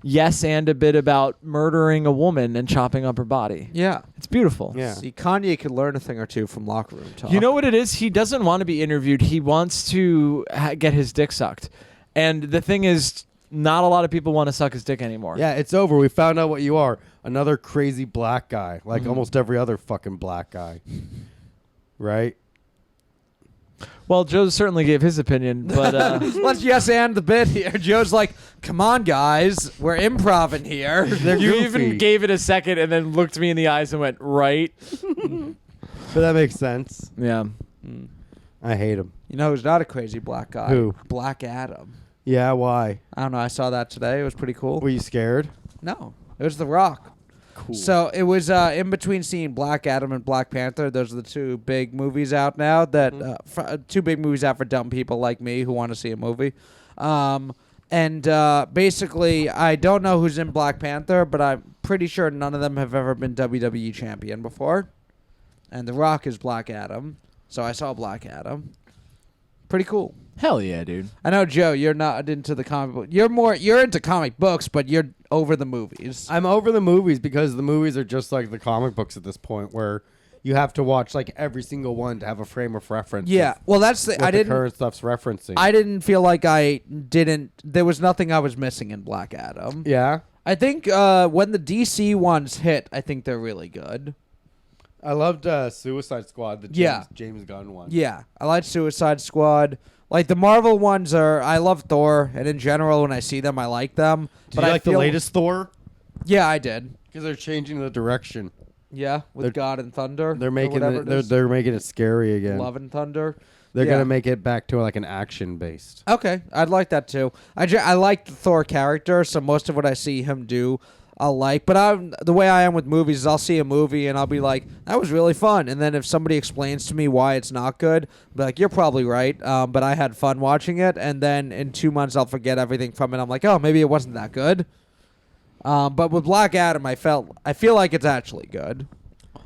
yes and a bit about murdering a woman and chopping up her body. Yeah. It's beautiful. Yeah. See, Kanye could learn a thing or two from locker room talk. You know what it is? He doesn't want to be interviewed. He wants to get his dick sucked. And the thing is, not a lot of people want to suck his dick anymore. Yeah, it's over. We found out what you are. Another crazy black guy, like almost every other fucking black guy. Right? Well, Joe certainly gave his opinion, but Let's yes and the bit here. Joe's like, come on, guys. We're improv here. They're you goofy. even gave it a second and then looked me in the eyes and went, right? But that makes sense. Yeah. I hate him. You know who's not a crazy black guy? Who? Black Adam. Yeah, why? I don't know. I saw that today. It was pretty cool. Were you scared? No. It was The Rock. Cool. So it was in between seeing Black Adam and Black Panther. Those are the two big movies out now. Two big movies out for dumb people like me who want to see a movie. Basically, I don't know who's in Black Panther, but I'm pretty sure none of them have ever been WWE champion before. And The Rock is Black Adam. So I saw Black Adam. Pretty cool. Hell yeah, dude. I know, Joe, you're not into the comic book. You're into comic books, but you're over the movies. I'm over the movies because the movies are just like the comic books at this point where you have to watch like every single one to have a frame of reference. Yeah. Well, that's the What the current stuff's referencing. I didn't feel like there was nothing I was missing in Black Adam. Yeah. I think when the DC ones hit, I think they're really good. I loved Suicide Squad, the James Gunn one. Yeah. I like Suicide Squad. Like the Marvel ones I love Thor, and in general, when I see them, I like them. Did you like the latest Thor? Yeah, I did. Because they're changing the direction. Yeah, with God and Thunder. They're making they're making it scary again. Love and Thunder. They're Yeah. gonna make it back to like an action based. Okay, I'd like that too. I like the Thor character, so most of what I see him do, I'll like. But the way I am with movies is I'll see a movie and I'll be like, that was really fun. And then if somebody explains to me why it's not good, I'll be like, you're probably right, but I had fun watching it. And then in 2 months, I'll forget everything from it. I'm like, oh, maybe it wasn't that good. But with Black Adam, I feel like it's actually good.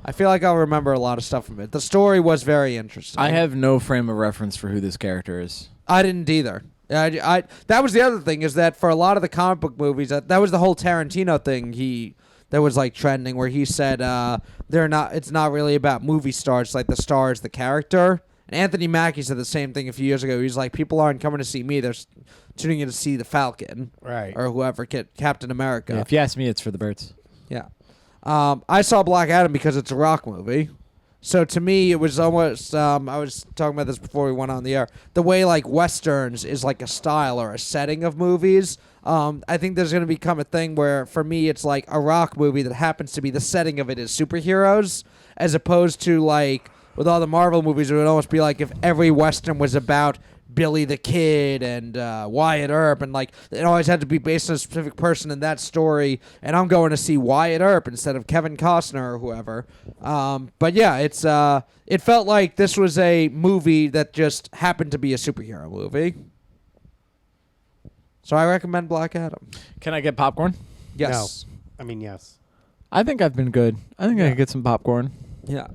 I feel like I'll remember a lot of stuff from it. The story was very interesting. I have no frame of reference for who this character is. I didn't either. I that was the other thing is that for a lot of the comic book movies, that was the whole Tarantino thing that was like trending where he said it's not really about movie stars, it's like the star is the character. And Anthony Mackie said the same thing a few years ago. He's like, people aren't coming to see me, they're tuning in to see the Falcon. Right. Or whoever, Captain America. Yeah, if you ask me, it's for the birds. Yeah. I saw Black Adam because it's a Rock movie. So to me, it was almost, I was talking about this before we went on the air, the way like Westerns is like a style or a setting of movies. I think there's going to become a thing where for me, it's like a Rock movie that happens to be the setting of it is superheroes, as opposed to like with all the Marvel movies, it would almost be like if every Western was about Billy the Kid and Wyatt Earp, and like it always had to be based on a specific person in that story, and I'm going to see Wyatt Earp instead of Kevin Costner or whoever. But yeah, it felt like this was a movie that just happened to be a superhero movie. So I recommend Black Adam. Can I get popcorn? Yes. No. I mean, yes. I think I've been good. I think I Yeah. could get some popcorn. Yeah.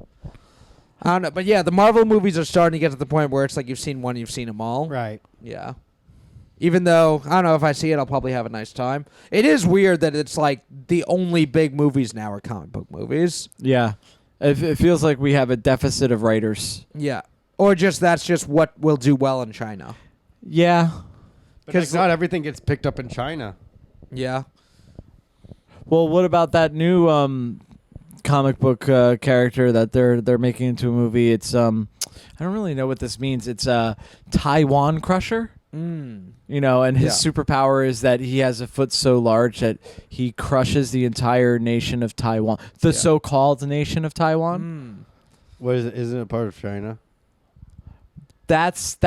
I don't know, but yeah, the Marvel movies are starting to get to the point where it's like you've seen one, you've seen them all. Right. Yeah. Even though, I don't know, if I see it, I'll probably have a nice time. It is weird that it's like the only big movies now are comic book movies. Yeah. It feels like we have a deficit of writers. Yeah. Or just that's just what will do well in China. Yeah. Because not everything gets picked up in China. Yeah. Well, what about that new comic book character that they're making into a movie? It's I don't really know what this means. It's Taiwan Crusher. You know, and his superpower is that he has a foot so large that he crushes the entire nation of Taiwan, the so-called nation of Taiwan. What is it? Isn't it part of China? That's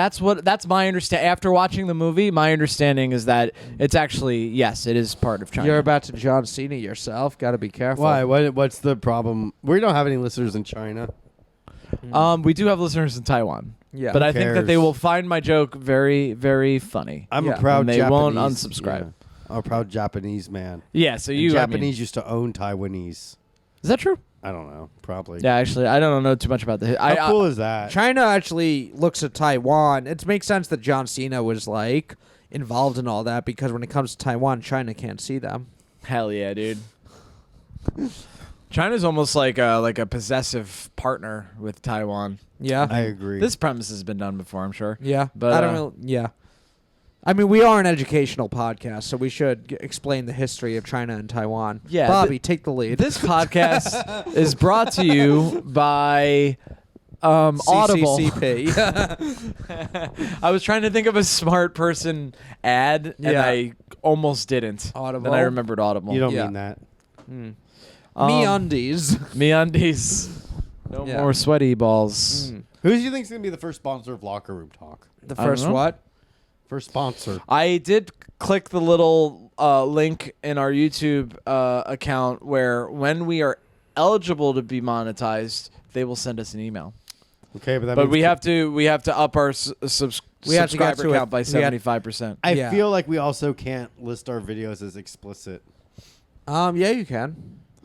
my understanding. After watching the movie, my understanding is that it's actually, yes, it is part of China. You're about to John Cena yourself. Got to be careful. Why? What's the problem? We don't have any listeners in China. We do have listeners in Taiwan. Yeah. But I think that cares? they will find my joke very, very funny. I'm a proud And they Japanese. won't unsubscribe. Yeah. I'm a proud Japanese man. Yeah, so And you Japanese used to own Taiwanese. is that true? I don't know. Probably. Yeah, actually, I don't know too much about the. How cool is that? China actually looks at Taiwan. It makes sense that John Cena was like involved in all that because when it comes to Taiwan, China can't see them. Hell yeah, dude. China's almost like a possessive partner with Taiwan. Yeah. I agree. This premise has been done before, I'm sure. Yeah. But, I don't know. Yeah. I mean, we are an educational podcast, so we should explain the history of China and Taiwan. Yeah, Bobby, take the lead. This podcast is brought to you by Audible. CCCP. I was trying to think of a smart person ad, and Yeah. I almost didn't. Audible. Then I remembered Audible. you don't Yeah. mean that. MeUndies. MeUndies. No Yeah. more sweaty balls. Who do you think is going to be the first sponsor of Locker Room Talk? The I don't first know. what? First sponsor. I did click the little link in our YouTube account where when we are eligible to be monetized, they will send us an email. Okay, but that But means we have to up our We have to get subscriber to it. count by We have- 75%. I Yeah. feel like we also can't list our videos as explicit. Yeah, you can.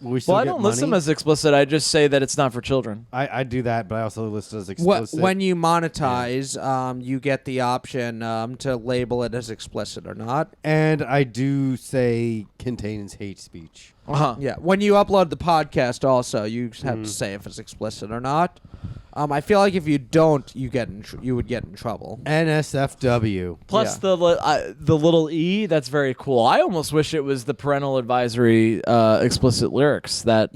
We still Well, I get don't list them money? as explicit. I just say that it's not for children. I do that, but I also list it as explicit. When you monetize, you get the option to label it as explicit or not. And I do say contains hate speech. Uh-huh. Yeah. When you upload the podcast, also you have to say if it's explicit or not. I feel like if you don't, you would get in trouble. NSFW. Plus the little E, that's very cool. I almost wish it was the parental advisory explicit lyrics that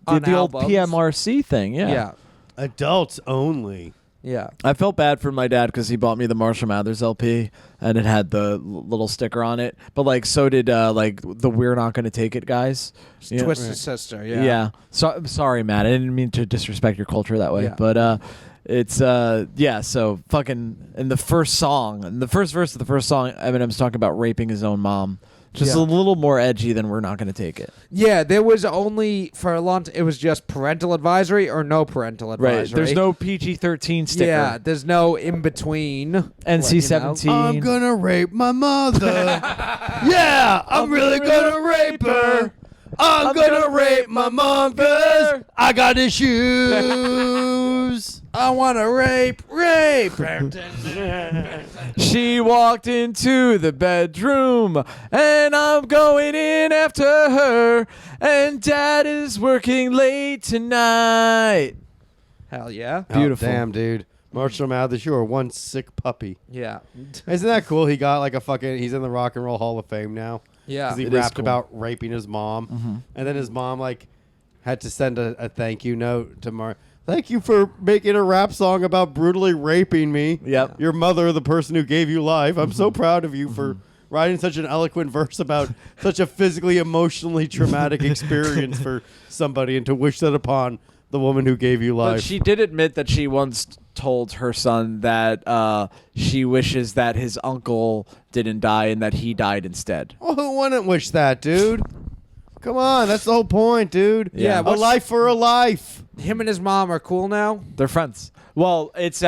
On the old albums. PMRC thing. Yeah. Adults only. Yeah. I felt bad for my dad because he bought me the Marshall Mathers LP and it had the little sticker on it. But like, so did like the "We're Not Gonna Take It" guys. You know? Twisted Sister. Yeah. Yeah. So I'm sorry, Matt. I didn't mean to disrespect your culture that way. Yeah. But it's yeah. So fucking in the first song, in the first verse of the first song, Eminem's talking about raping his own mom. Just Yeah. a little more edgy than "We're Not Gonna Take It." Yeah, there was only for a long time. It was just parental advisory or no parental advisory. Right. There's no PG-13 sticker. Yeah, there's no in between. NC-17. I'm gonna rape my mother. Yeah, I'm really gonna rape her. I'm gonna rape my mom because I got issues. I want to rape. She walked into the bedroom, and I'm going in after her. And Dad is working late tonight. Hell yeah. Beautiful. Oh, damn, dude. Marshall Mathers, you are one sick puppy. Yeah. Isn't that cool? He got like a fucking. He's in the Rock and Roll Hall of Fame now. Yeah. Because he It is rapped cool. about raping his mom, and then his mom like had to send a thank you note to Mar. Thank you for making a rap song about brutally raping me. Yep. Your mother, the person who gave you life. I'm so proud of you for writing such an eloquent verse about such a physically, emotionally traumatic experience for somebody, and to wish that upon the woman who gave you life. But she did admit that she once told her son that she wishes that his uncle didn't die and that he died instead. Well, who wouldn't wish that, dude? Come on, that's the whole point, dude. Yeah. A life for a life. Him and his mom are cool now. They're friends. Well, it's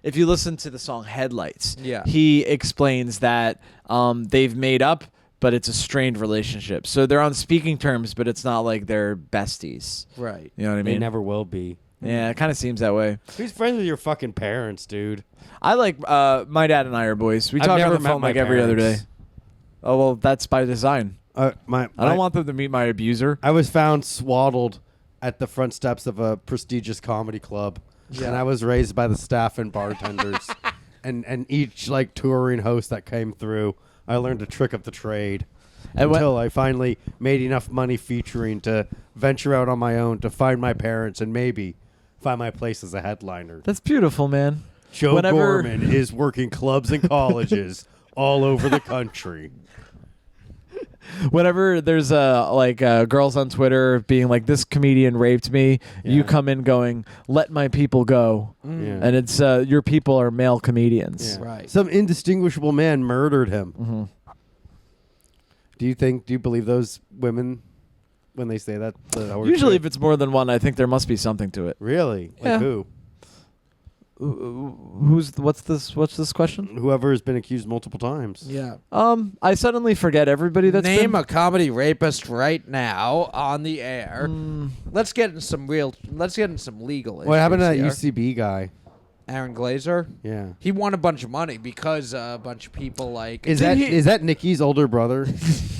if you listen to the song Headlights, Yeah. he explains that they've made up, but it's a strained relationship. So they're on speaking terms, but it's not like they're besties. Right. You know what I They mean? never will be. Yeah, it kind of seems that way. Who's friends with your fucking parents, dude? I like my dad and I are boys. We I've talk never on the met phone my like every other day. parents. Oh well, that's by design. I don't want them to meet my abuser. I was found swaddled at the front steps of a prestigious comedy club, and I was raised by the staff and bartenders. and each like touring host that came through, I learned a trick of the trade. And Until I finally made enough money featuring to venture out on my own to find my parents and maybe find my place as a headliner. That's beautiful, man. Joe Whenever- Gorman is working clubs and colleges all over the country. Whenever there's girls on Twitter being like, "This comedian raped me," you Yeah. come in going, "Let my people go," Yeah. and it's your people are male comedians. Yeah. Right. Some indistinguishable man murdered him. Mm-hmm. Do you believe those women when they say that? Usually, if it's more than one, I think there must be something to it. really, like Yeah. who? What's this question? Whoever has been accused multiple times. Yeah. I suddenly forget everybody that's Name been. a comedy rapist right now on the air. Let's get in some legal issues. What happened to that here. UCB guy? Aaron Glazer? Yeah. He won a bunch of money because a bunch of people like. Is that Nikki's older brother?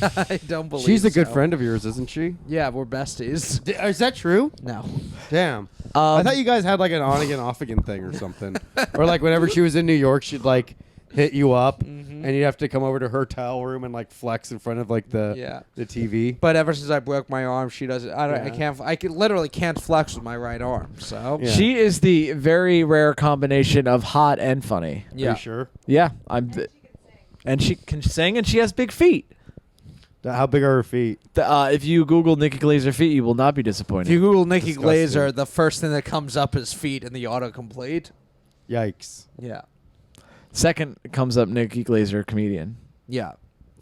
I don't believe. She's a good so. friend of yours, isn't she? Yeah, we're besties. Is that true? No. Damn. I thought you guys had like an on again, off again thing or something. Or like whenever she was in New York, she'd like hit you up and you'd have to come over to her hotel room and like flex in front of like the TV. But ever since I broke my arm, she doesn't. I literally can't flex with my right arm. So Yeah. She is the very rare combination of hot and funny. Are yeah. you sure? Yeah, and she can sing, and she has big feet. How big are her feet? If you Google Nikki Glazer feet, you will not be If disappointed. you Google Nikki Disgusting. Glazer, the first thing that comes up is feet in the autocomplete. Yikes. Yeah. Second comes up Nikki Glazer, comedian. Yeah.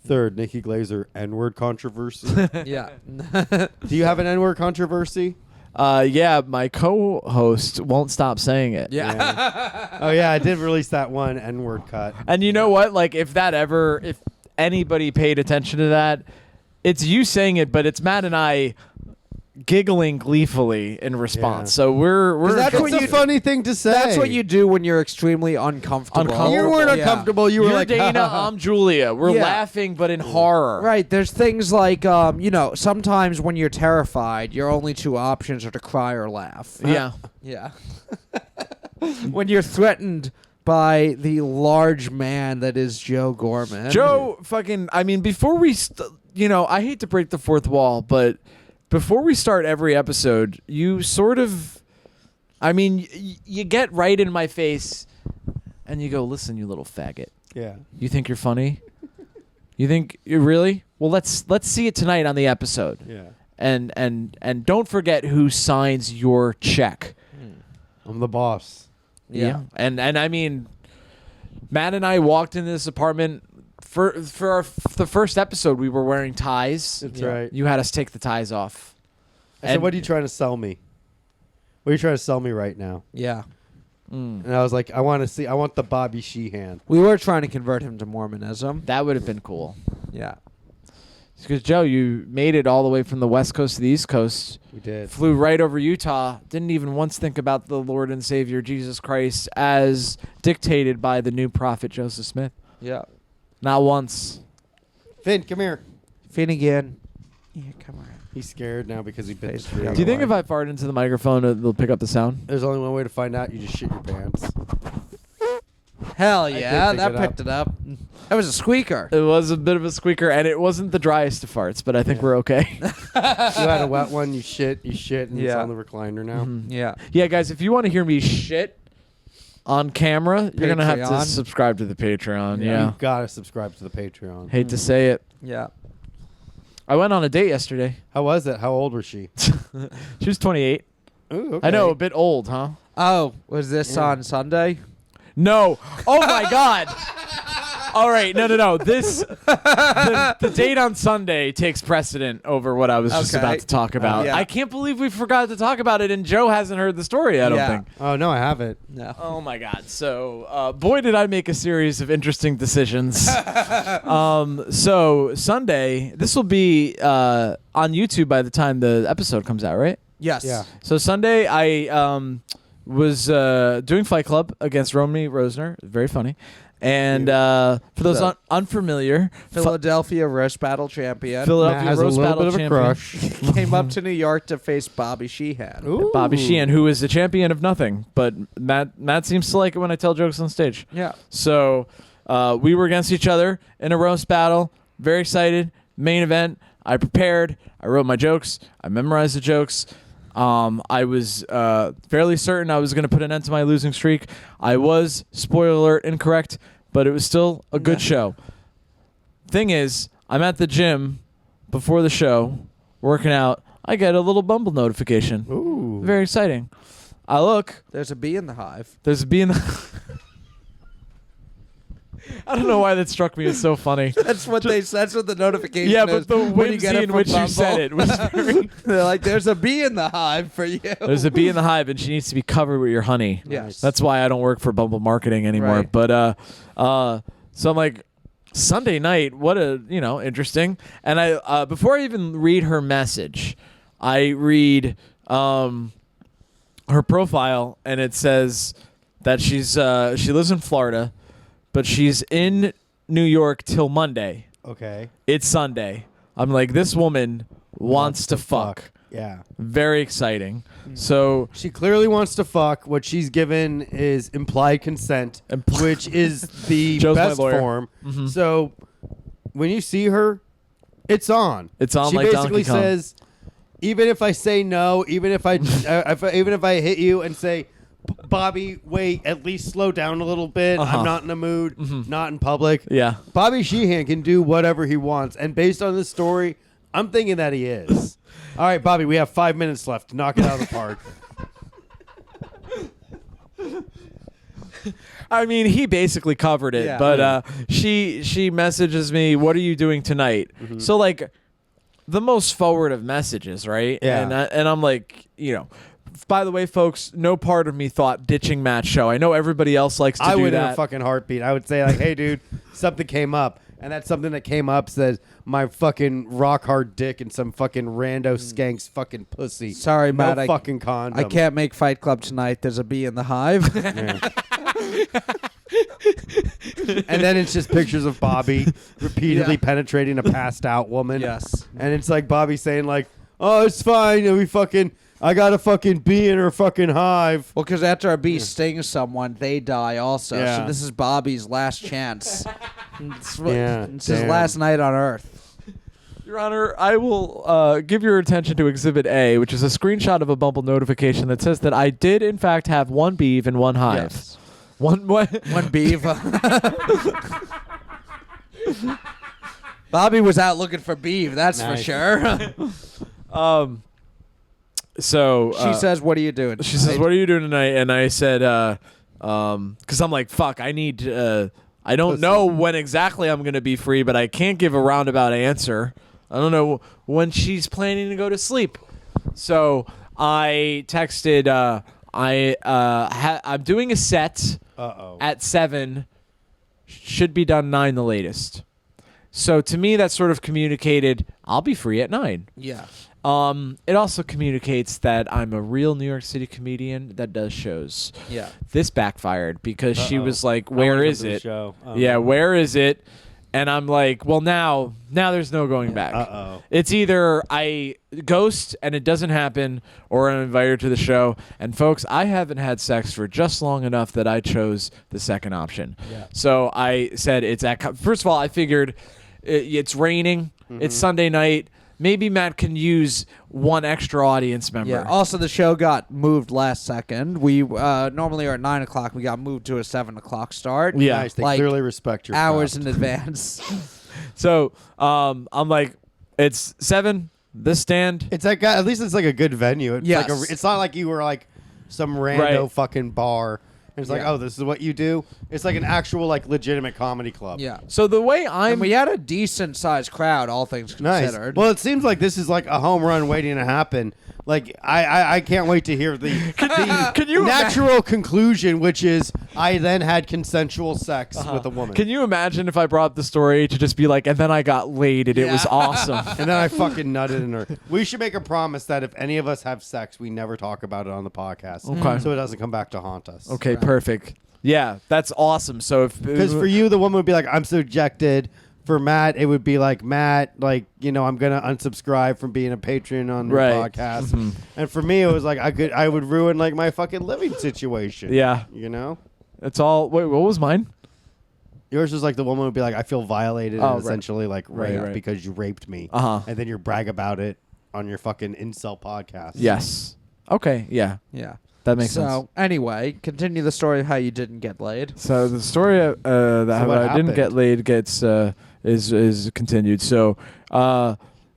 Third, Nikki Glazer N-word controversy. Yeah. Do you have an N-word controversy? Yeah, my co-host won't stop saying it. Yeah. Oh yeah, I did release that one N-word cut. And you know what? Like, if anybody paid attention to that, it's you saying it, but it's Matt and I giggling gleefully in response. Yeah. So we're that's It's what a you- funny thing to say. That's what you do when you're extremely uncomfortable. Uncomfortable. You weren't Yeah. uncomfortable. You were You're like, Dana, I'm Julia. We're Yeah. laughing, but in horror. Right. There's things like, sometimes when you're terrified, your only two options are to cry or laugh. Yeah. Yeah. When you're threatened by the large man that is Joe Gorman. Joe, before we, I hate to break the fourth wall, but before we start every episode, you sort of, you get right in my face and you go, listen, you little faggot. yeah. You think you're funny? You think you really? Well, let's see it tonight on the episode. Yeah. And don't forget who signs your check. I'm the boss. Yeah. And Matt and I walked into this apartment for the first episode. We were wearing ties. That's right. You had us take the ties off. I said, And- what are you trying to sell me? What are you trying to sell me right now? Yeah. And I was like, I want the Bobby Sheehan. We were trying to convert him to Mormonism. That would have been cool. Yeah. Because Joe, you made it all the way from the West Coast to the East Coast. We did. Flew right over Utah. Didn't even once think about the Lord and Savior Jesus Christ as dictated by the new prophet Joseph Smith. Yeah. Not once. Finn, come here. Finnegan. Yeah, come on. He's scared now because he bit the Face tree. down. Do you think if I fart into the microphone, it'll pick up the sound? There's only one way to find out. You just shit your pants. Hell did yeah, pick that it up. picked it up. That was a squeaker. It was a bit of a squeaker, and it wasn't the driest of farts, but I think we're okay. You had a wet one. You shit, and it's Yeah. on the recliner now. Yeah. Yeah, guys, if you want to hear me shit on camera, you're going to have to Patreon. subscribe to the Patreon. Yeah. You gotta subscribe to the Patreon. Hate to say it. Yeah. I went on a date yesterday. How was it? How old was she? She was 28. Ooh, okay. I know, a bit old, huh? Oh, was this Yeah. on Sunday? No. Oh, my God. All right. No. This the date on Sunday takes precedent over what I was just Okay. about to talk about. Yeah. I can't believe we forgot to talk about it, and Joe hasn't heard the story, I don't Yeah. think. Oh no, I haven't. No. Oh my God! So, boy, did I make a series of interesting decisions. So Sunday, this will be on YouTube by the time the episode comes out, right? Yes. Yeah. So Sunday, I was doing Fight Club against Romy Rosner, very funny, And for those unfamiliar, Philadelphia roast battle champion. Matt Philadelphia has a roast little battle bit of a champion. crush. Came up to New York to face Bobby Sheehan. Ooh. Bobby Sheehan, who is the champion of nothing, but Matt seems to like it when I tell jokes on stage. Yeah. So we were against each other in a roast battle. Very excited. Main event. I prepared. I wrote my jokes. I memorized the jokes. I was fairly certain I was going to put an end to my losing streak. I was, spoiler alert, incorrect, but it was still a good show. Thing is, I'm at the gym before the show, working out. I get a little Bumble notification. Ooh. Very exciting. I look. There's a bee in the hive. There's a bee in the... I don't know why that struck me as so funny. That's what that's what the notification Yeah, is. but the when you get whimsy it in from which you Bumble. said it was very... They're like, there's a bee in the hive for you. There's a bee in the hive, and she needs to be covered with your honey. Yes. That's why I don't work for Bumble Marketing anymore. Right. But so I'm like, Sunday night, what a interesting. And I before I even read her message, I read her profile, and it says that she lives in Florida, but she's in New York till Monday. Okay. It's Sunday. I'm like, this woman wants to fuck. Yeah. Very exciting. So She clearly wants to fuck. What she's given is implied consent, which is the Joe's my best lawyer. form. So when you see her, it's on. It's on She like basically Donkey Kong. says, even if I say no, even if I even if I hit you and say, Bobby, wait, at least slow down a little bit. Uh-huh. I'm not in the mood. Not in public. yeah. Bobby Sheehan can do whatever he wants. And based on this story, I'm thinking that he is. All right, Bobby, we have 5 minutes left to knock it out of the park. I mean, he basically covered it, Yeah. but she messages me, "What are you doing tonight?" So like, the most forward of messages, right? Yeah. And I'm like, By the way, folks, no part of me thought ditching Matt's show. I know everybody else likes to I do would in that. a fucking heartbeat. I would say like, hey, dude, something came up. And that something that came up says my fucking rock hard dick and some fucking rando skank's fucking pussy. Sorry, no Matt. fucking condom. I can't make Fight Club tonight. There's a bee in the hive. Yeah. And then it's just pictures of Bobby repeatedly penetrating a passed out woman. Yes. And it's like Bobby saying like, oh, it's fine. I got a fucking bee in her fucking hive. Well, because after a bee stings someone, they die also. Yeah. So this is Bobby's last chance. It's his damn. last night on Earth. Your Honor, I will give your attention to Exhibit A, which is a screenshot of a Bumble notification that says that I did, in fact, have one beeve and one hive. Yes. One beef. Bobby was out looking for beef, that's Nice. for sure. So She says, what are you doing? She says, "What are you doing tonight?" And I said, because I'm like, fuck, I need. I don't Pussy. know when exactly I'm gonna be free, but I can't give a roundabout answer. I don't know when she's planning to go to sleep. So I texted. I'm doing a set at 7. Should be done 9 the latest. So to me, that sort of communicated I'll be free at 9. Yeah. It also communicates that I'm a real New York City comedian that does shows. Yeah. This backfired because she Uh-oh. was like, I wanna "Where come is to the it?" show. Oh, Yeah, no. where is it? And I'm like, "Well, now there's no going back. Uh-oh. It's either I ghost and it doesn't happen, or I'm invited to the show." And folks, I haven't had sex for just long enough that I chose the second option. Yeah. So I said it's at. First of all, I figured it's raining. It's Sunday night. Maybe Matt can use one extra audience member. Yeah. Also, the show got moved last second. We normally are at 9 o'clock. We got moved to a 7 o'clock start. Yeah. Nice. They Like, clearly respect your Hours craft. in advance. So I'm like, it's 7. This stand. It's like at least it's like a good venue. It's Yes. like it's not like you were like some rando Right. fucking bar. It's like, Yeah. oh, this is what you do. It's like an actual like legitimate comedy club. Yeah. So the way And I'm, we had a decent sized crowd, all things Nice. considered. Well, it seems like this is like a home run waiting to happen. Like I can't wait to hear the can you natural conclusion, which is I then had consensual sex with a woman. Can you imagine if I brought the story to just be like, and then I got laid and it was Yeah. awesome. And then I fucking nutted in her. We should make a promise that if any of us have sex, we never talk about it on the podcast. Okay. So it doesn't come back to haunt us. Okay, perfect. Yeah, that's awesome. So if Because for you, the woman would be like, I'm subjected. For Matt, it would be like, Matt, like, you know, I'm gonna unsubscribe from being a patron on your Right. podcast. And for me, it was like I would ruin like my fucking living situation. yeah, You know? it's all. Wait, what was mine? Yours was like the woman would be like, I feel violated Oh, and right. essentially like Right, raped right. because you raped me. Uh-huh. And then you brag about it on your fucking incel podcast. Yes. Okay. Yeah, Yeah. that makes so sense. anyway, continue the story of how you didn't get laid. So the story that how what I didn't get happened? laid gets is continued. So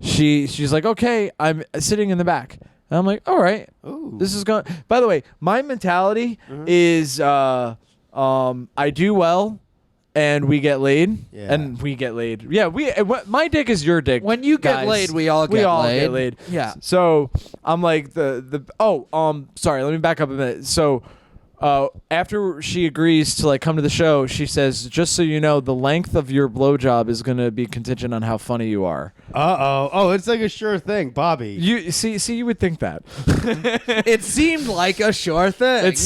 she's like, okay, I'm sitting in the back, and I'm like, all right, Ooh. this is going. By the way, my mentality is I do well, and we get laid, Yeah. and we get laid. Yeah, my dick is your dick. When you get guys. laid, we all get laid. Yeah. So I'm like sorry, let me back up a minute. So after she agrees to like come to the show, she says, just so you know, the length of your blowjob is going to be contingent on how funny you are. Uh-oh. Oh, it's like a sure thing, Bobby. You see, you would think that. It seemed like a sure thing. it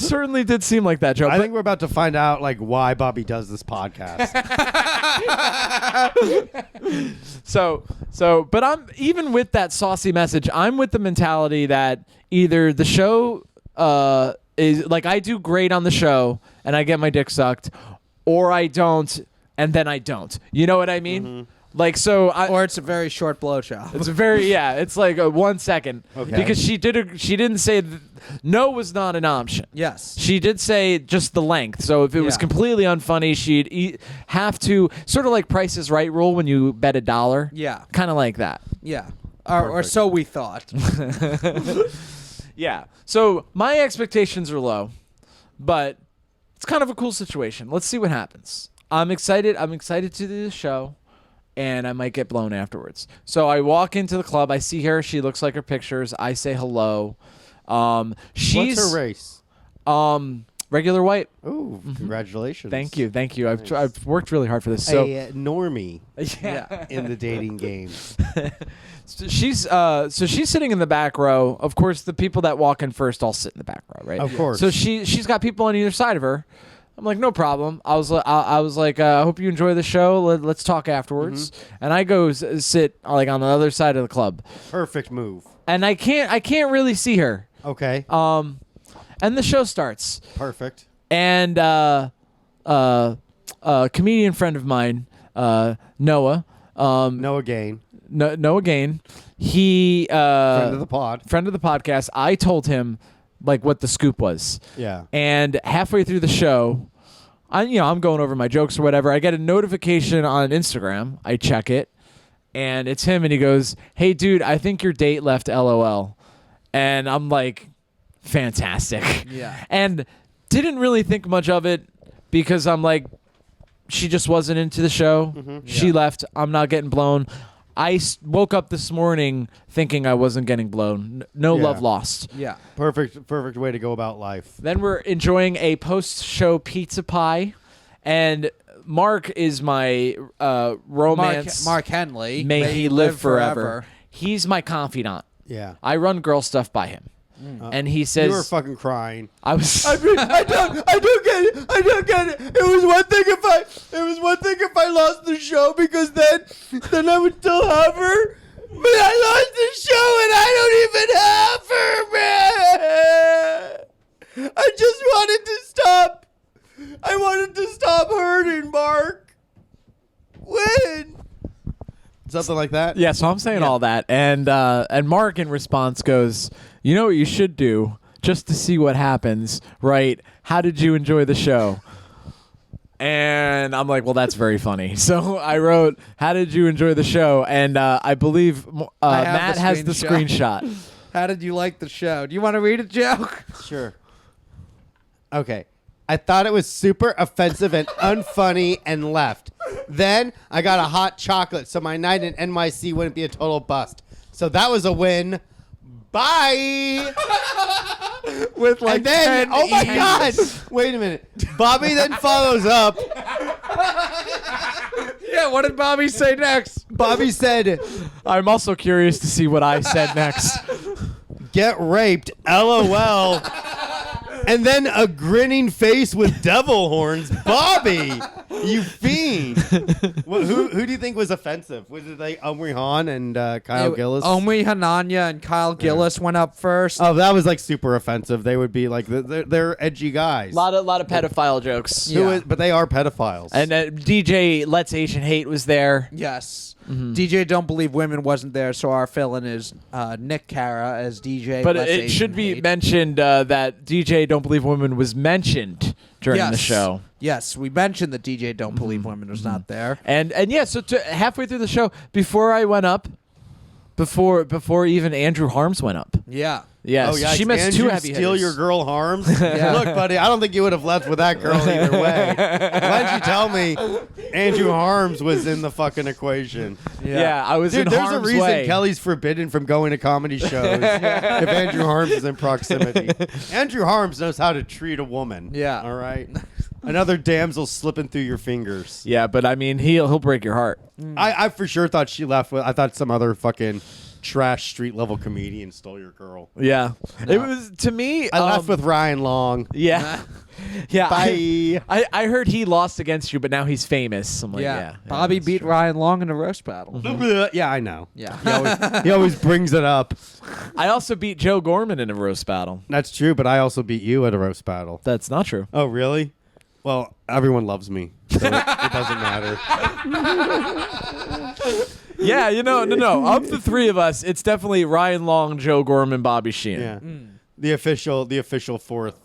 certainly did seem like that, Joe. I but- think we're about to find out like why Bobby does this podcast. But I'm even with that saucy message, I'm with the mentality that either the show is like I do great on the show and I get my dick sucked, or I don't and then I don't. You know what I mean? Like or it's a very short blowjob. it's a very it's like a 1 second Okay. because she didn't say no was not an option. Yes. She did say just the length. So if it was Yeah. completely unfunny, she'd have to sort of like Price is Right rule when you bet $1. Yeah. Kind of like that. Yeah. Or so we thought. Yeah. So my expectations are low, but it's kind of a cool situation. Let's see what happens. I'm excited. I'm excited to do the show, and I might get blown afterwards. So I walk into the club. I see her. She looks like her pictures. I say hello. She's What's her race? regular white. Ooh, congratulations. Thank you. I've worked really hard for this. So A normie yeah. in the dating game. So she's sitting in the back row. Of course, the people that walk in first all sit in the back row, right? Of course. So she's got people on either side of her. I'm like, no problem. I was like, I hope you enjoy the show. Let's talk afterwards. And I go sit like on the other side of the club, Perfect move. and I can't really see her. Okay. And the show starts, Perfect. and a comedian friend of mine, Noah. Noah Gain. Noah Gain. He Friend of the pod. friend of the podcast. I told him like what the scoop was. Yeah. And halfway through the show, I'm going over my jokes or whatever. I get a notification on Instagram. I check it, and it's him, and he goes, "Hey, dude, I think your date left. LOL." And I'm like, fantastic. Yeah. And didn't really think much of it because I'm like, she just wasn't into the show. She left. I'm not getting blown. I woke up this morning thinking I wasn't getting blown. No Yeah. love lost. Yeah. Perfect way to go about life. Then we're enjoying a post-show pie, and Mark is my romance. Mark Henley. May he live forever. He's my confidant. Yeah. I run girl stuff by him, and he says, You were fucking crying. "I was." I don't get it. I don't get it. It was one thing if I lost the show because then I would still have her. But I lost the show and I don't even have her, man. I just wanted to stop. I wanted to stop hurting, Mark. When? Something like that? Yeah, so I'm saying all that, and Mark in response goes, "You know what you should do, just to see what happens, right? How did you enjoy the show?" And I'm like, "Well, that's very funny." So I wrote, "How did you enjoy the show?" And I believe Matt has the screenshot. How did you like the show? Do you want to read a joke? Sure. Okay. I thought it was super offensive and unfunny and left. Then I got a hot chocolate, so my night in NYC wouldn't be a total bust. So that was a win. Bye. With like And then, 10 oh my emails. God. Wait a minute. Bobby then follows up. Yeah, what did Bobby say next? Bobby said, I'm also curious to see what I said next. get raped. LOL. And then a grinning face with devil horns. Bobby, you fiend. Who do you think was offensive? Was it like Omri Han and Kyle Gillis? Omri Hananya and Kyle Gillis went up first. Oh, that was like super offensive. They would be like they're edgy guys. lot of pedophile jokes. Yeah. But they are pedophiles. And DJ Let's Asian Hate was there. Yes. DJ Don't Believe Women wasn't there, so our fill-in is Nick Cara as DJ. But Less it Asian should be Hate. mentioned that DJ Don't Believe Women was mentioned during the show. Yes, we mentioned that DJ Don't Believe Women was not there. And yeah, so halfway through the show, before I went up, before even Andrew Harms went up. Yeah. Yes, oh, yeah, she missed Andrew two heavy steal hitters. your girl Harms. Yeah. Look, buddy, I don't think you would have left with that girl either way. Why didn't you tell me Andrew Harms was in the fucking equation? Yeah, I was Dude, in there's harm's a reason way. Kelly's forbidden from going to comedy shows if Andrew Harms is in proximity. Andrew Harms knows how to treat a woman. Yeah. All right. Another damsel slipping through your fingers. Yeah, but I mean, he'll break your heart. I for sure thought she left with. I thought some other fucking trash street level comedian stole your girl. Yeah, it was to me. I left with Ryan Long. Yeah, yeah. Bye. I heard he lost against you, but now he's famous. I'm like, yeah. Bobby that's beat true. Ryan Long in a roast battle. Yeah, I know. Yeah. He always brings it up. I also beat Joe Gorman in a roast battle. That's true, but I also beat you at a roast battle. That's not true. Oh, really? Well, everyone loves me, so it doesn't matter. Yeah, no. Of the three of us, it's definitely Ryan Long, Joe Gorman, Bobby Sheehan. Yeah, the official fourth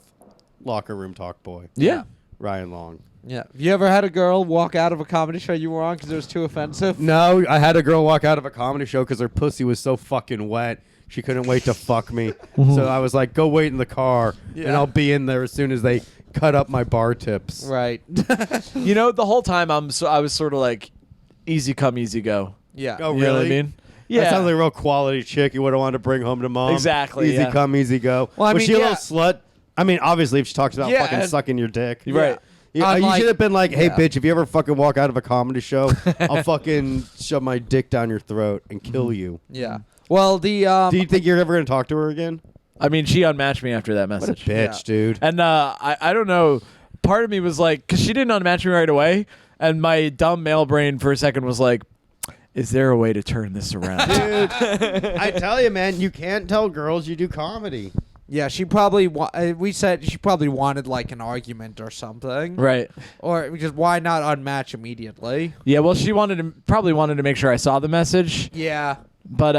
locker room talk boy. Yeah. Ryan Long. Yeah. Have you ever had a girl walk out of a comedy show you were on because it was too offensive? No, I had a girl walk out of a comedy show because her pussy was so fucking wet. She couldn't wait to fuck me. So I was like, go wait in the car, and I'll be in there as soon as they cut up my bar tips. Right. The whole time I was sort of like, easy come, easy go. Yeah. Oh, You know what I really? mean? Yeah. That sounds like a real quality chick you would have wanted to bring home to mom. Exactly, Easy yeah. come, easy go. Well, I was mean, she a yeah. little slut? I mean, obviously, if she talks about Yeah, fucking and- sucking your dick. Right. You Unlike- should have been like, hey, yeah. bitch, if you ever fucking walk out of a comedy show, I'll fucking shove my dick down your throat and kill you. Yeah. Well, the Do you think you're ever going to talk to her again? I mean, she unmatched me after that What a message. bitch, dude. And I don't know. Part of me was like, because she didn't unmatch me right away, and my dumb male brain for a second was like, is there a way to turn this around? Dude, I tell you, man, you can't tell girls you do comedy. yeah, she probably we said she probably wanted like an argument or something. Right. Or because why not unmatch immediately? Yeah. Well, she probably wanted to make sure I saw the message, Yeah. but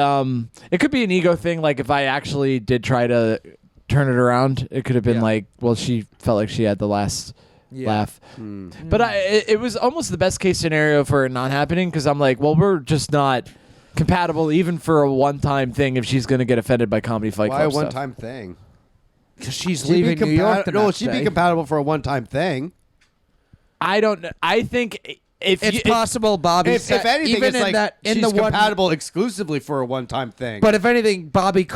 it could be an ego thing. Like if I actually did try to turn it around, it could have been Yeah. like, well, she felt like she had the last laugh. But it was almost the best case scenario for it not happening because I'm like, well, we're just not compatible even for a one-time thing if she's going to get offended by Comedy Fight Why Club a stuff. one-time thing? Because she's She'd be leaving New York the No, next she'd be day. compatible for a one-time thing. I don't know. I think if It's you, possible, Bobby. If anything, even it's in like that, in she's the one, compatible exclusively for a one-time thing. But if anything, Bobby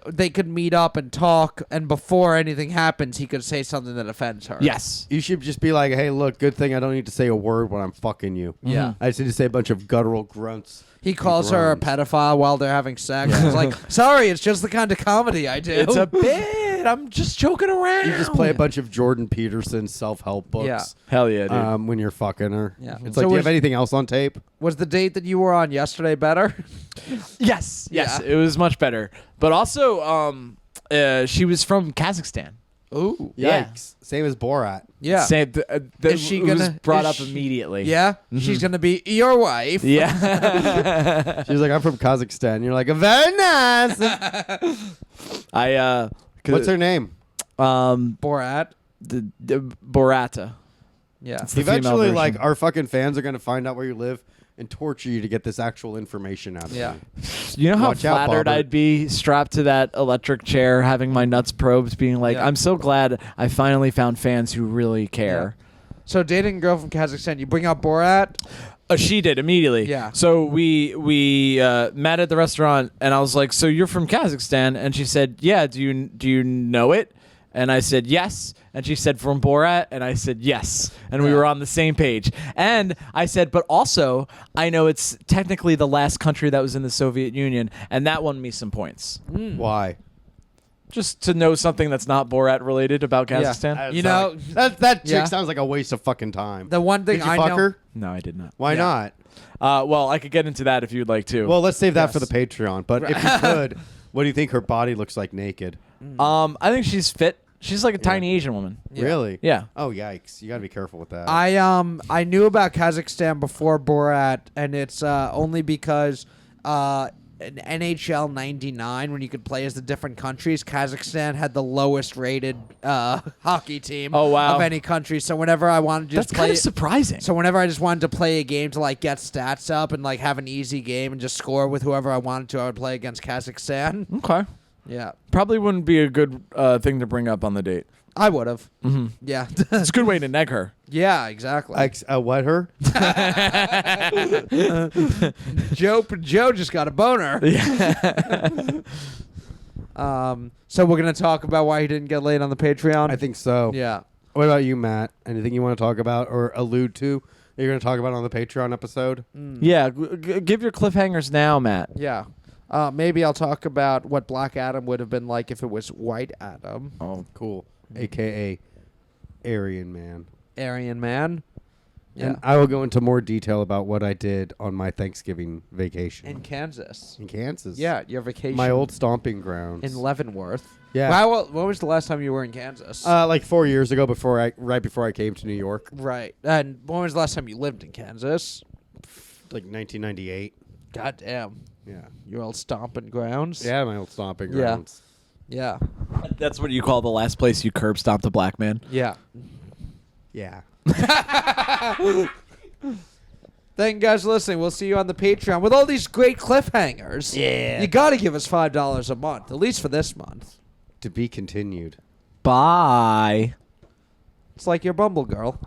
they could meet up and talk, and before anything happens, he could say something that offends her. yes. you should just be like, hey, look, good thing I don't need to say a word when I'm fucking you. Yeah. I just need to say a bunch of guttural grunts. He calls her a Groans. pedophile while they're having sex. He's like, sorry, it's just the kind of comedy I do. It's a bit. I'm just joking around. You just play a bunch of Jordan Peterson self-help books. Yeah. Hell yeah, dude. When you're fucking her. Yeah. It's So like, do you was- have anything else on tape? Was the date that you were on yesterday better? yes. Yeah. It was much better. But also, she was from Kazakhstan. Ooh. Yeah. Yikes. Same as Borat. Yeah. Same, Is she it was gonna- brought is up she- immediately. Yeah? She's going to be your wife. Yeah. She's like, I'm from Kazakhstan. You're like, very nice. What's her name? Borat. The Borata. Yeah. It's the female Eventually, version. like, our fucking fans are going to find out where you live and torture you to get this actual information out of Yeah. you. You know how Watch out, flattered Bobber. I'd be strapped to that electric chair, having my nuts probed, being like, Yeah. I'm so glad I finally found fans who really care. So dating a girl from Kazakhstan, you bring out Borat. She did immediately. Yeah. So we met at the restaurant, and I was like, "So you're from Kazakhstan?" And she said, "Yeah. Do you know it?" And I said, "Yes." And she said, "From Borat?" And I said, "Yes." And we Yeah. were on the same page. And I said, "But also, I know it's technically the last country that was in the Soviet Union, and that won me some points Why? Just to know something that's not Borat related about Yeah. Kazakhstan. You know, that chick Yeah. sounds like a waste of fucking time. the one thing Did you I fuck know. her? No, I did not. Why Yeah. not? Well, I could get into that if you'd like to. Well, let's save that Yes. for the Patreon. But if you could, what do you think her body looks like naked? I think she's fit. She's like a tiny Asian woman. Yeah. Really? Yeah. Oh, yikes. You got to be careful with that. I knew about Kazakhstan before Borat, and it's only because in NHL '99, when you could play as the different countries, Kazakhstan had the lowest rated hockey team Oh, wow. of any country. So whenever I wanted to just That's play, kind of surprising. so whenever I just wanted to play a game to like get stats up and like have an easy game and just score with whoever I wanted to, I would play against Kazakhstan. Okay. Yeah, Probably wouldn't be a good thing to bring up on the date. I would have. Mm-hmm. Yeah, It's a good way to neg her. yeah, exactly. What her? Joe just got a boner. So we're gonna talk about why he didn't get laid on the Patreon. I think so. Yeah. What about you, Matt? Anything you want to talk about or allude to that you're going to talk about on the Patreon episode? Yeah. Give your cliffhangers now, Matt. Yeah. Maybe I'll talk about what Black Adam would have been like if it was White Adam. Oh, cool. AKA Aryan Man. Aryan Man. Yeah. And I will go into more detail about what I did on my Thanksgiving vacation In Kansas. in Kansas. Yeah, your vacation. My old stomping grounds. in Leavenworth. Yeah. Wow, when was the last time you were in Kansas? Like 4 years ago, right before I came to New York, right. And when was the last time you lived in Kansas? like 1998. God damn. Yeah. Your old stomping grounds? Yeah, my old stomping Yeah. grounds. Yeah. That's what you call the last place you curb stomped a black man. Yeah. Yeah. Thank you guys for listening. We'll see you on the Patreon with all these great cliffhangers. Yeah. You got to give us $5 a month, at least for this month. To be continued. Bye. It's like your Bumble girl.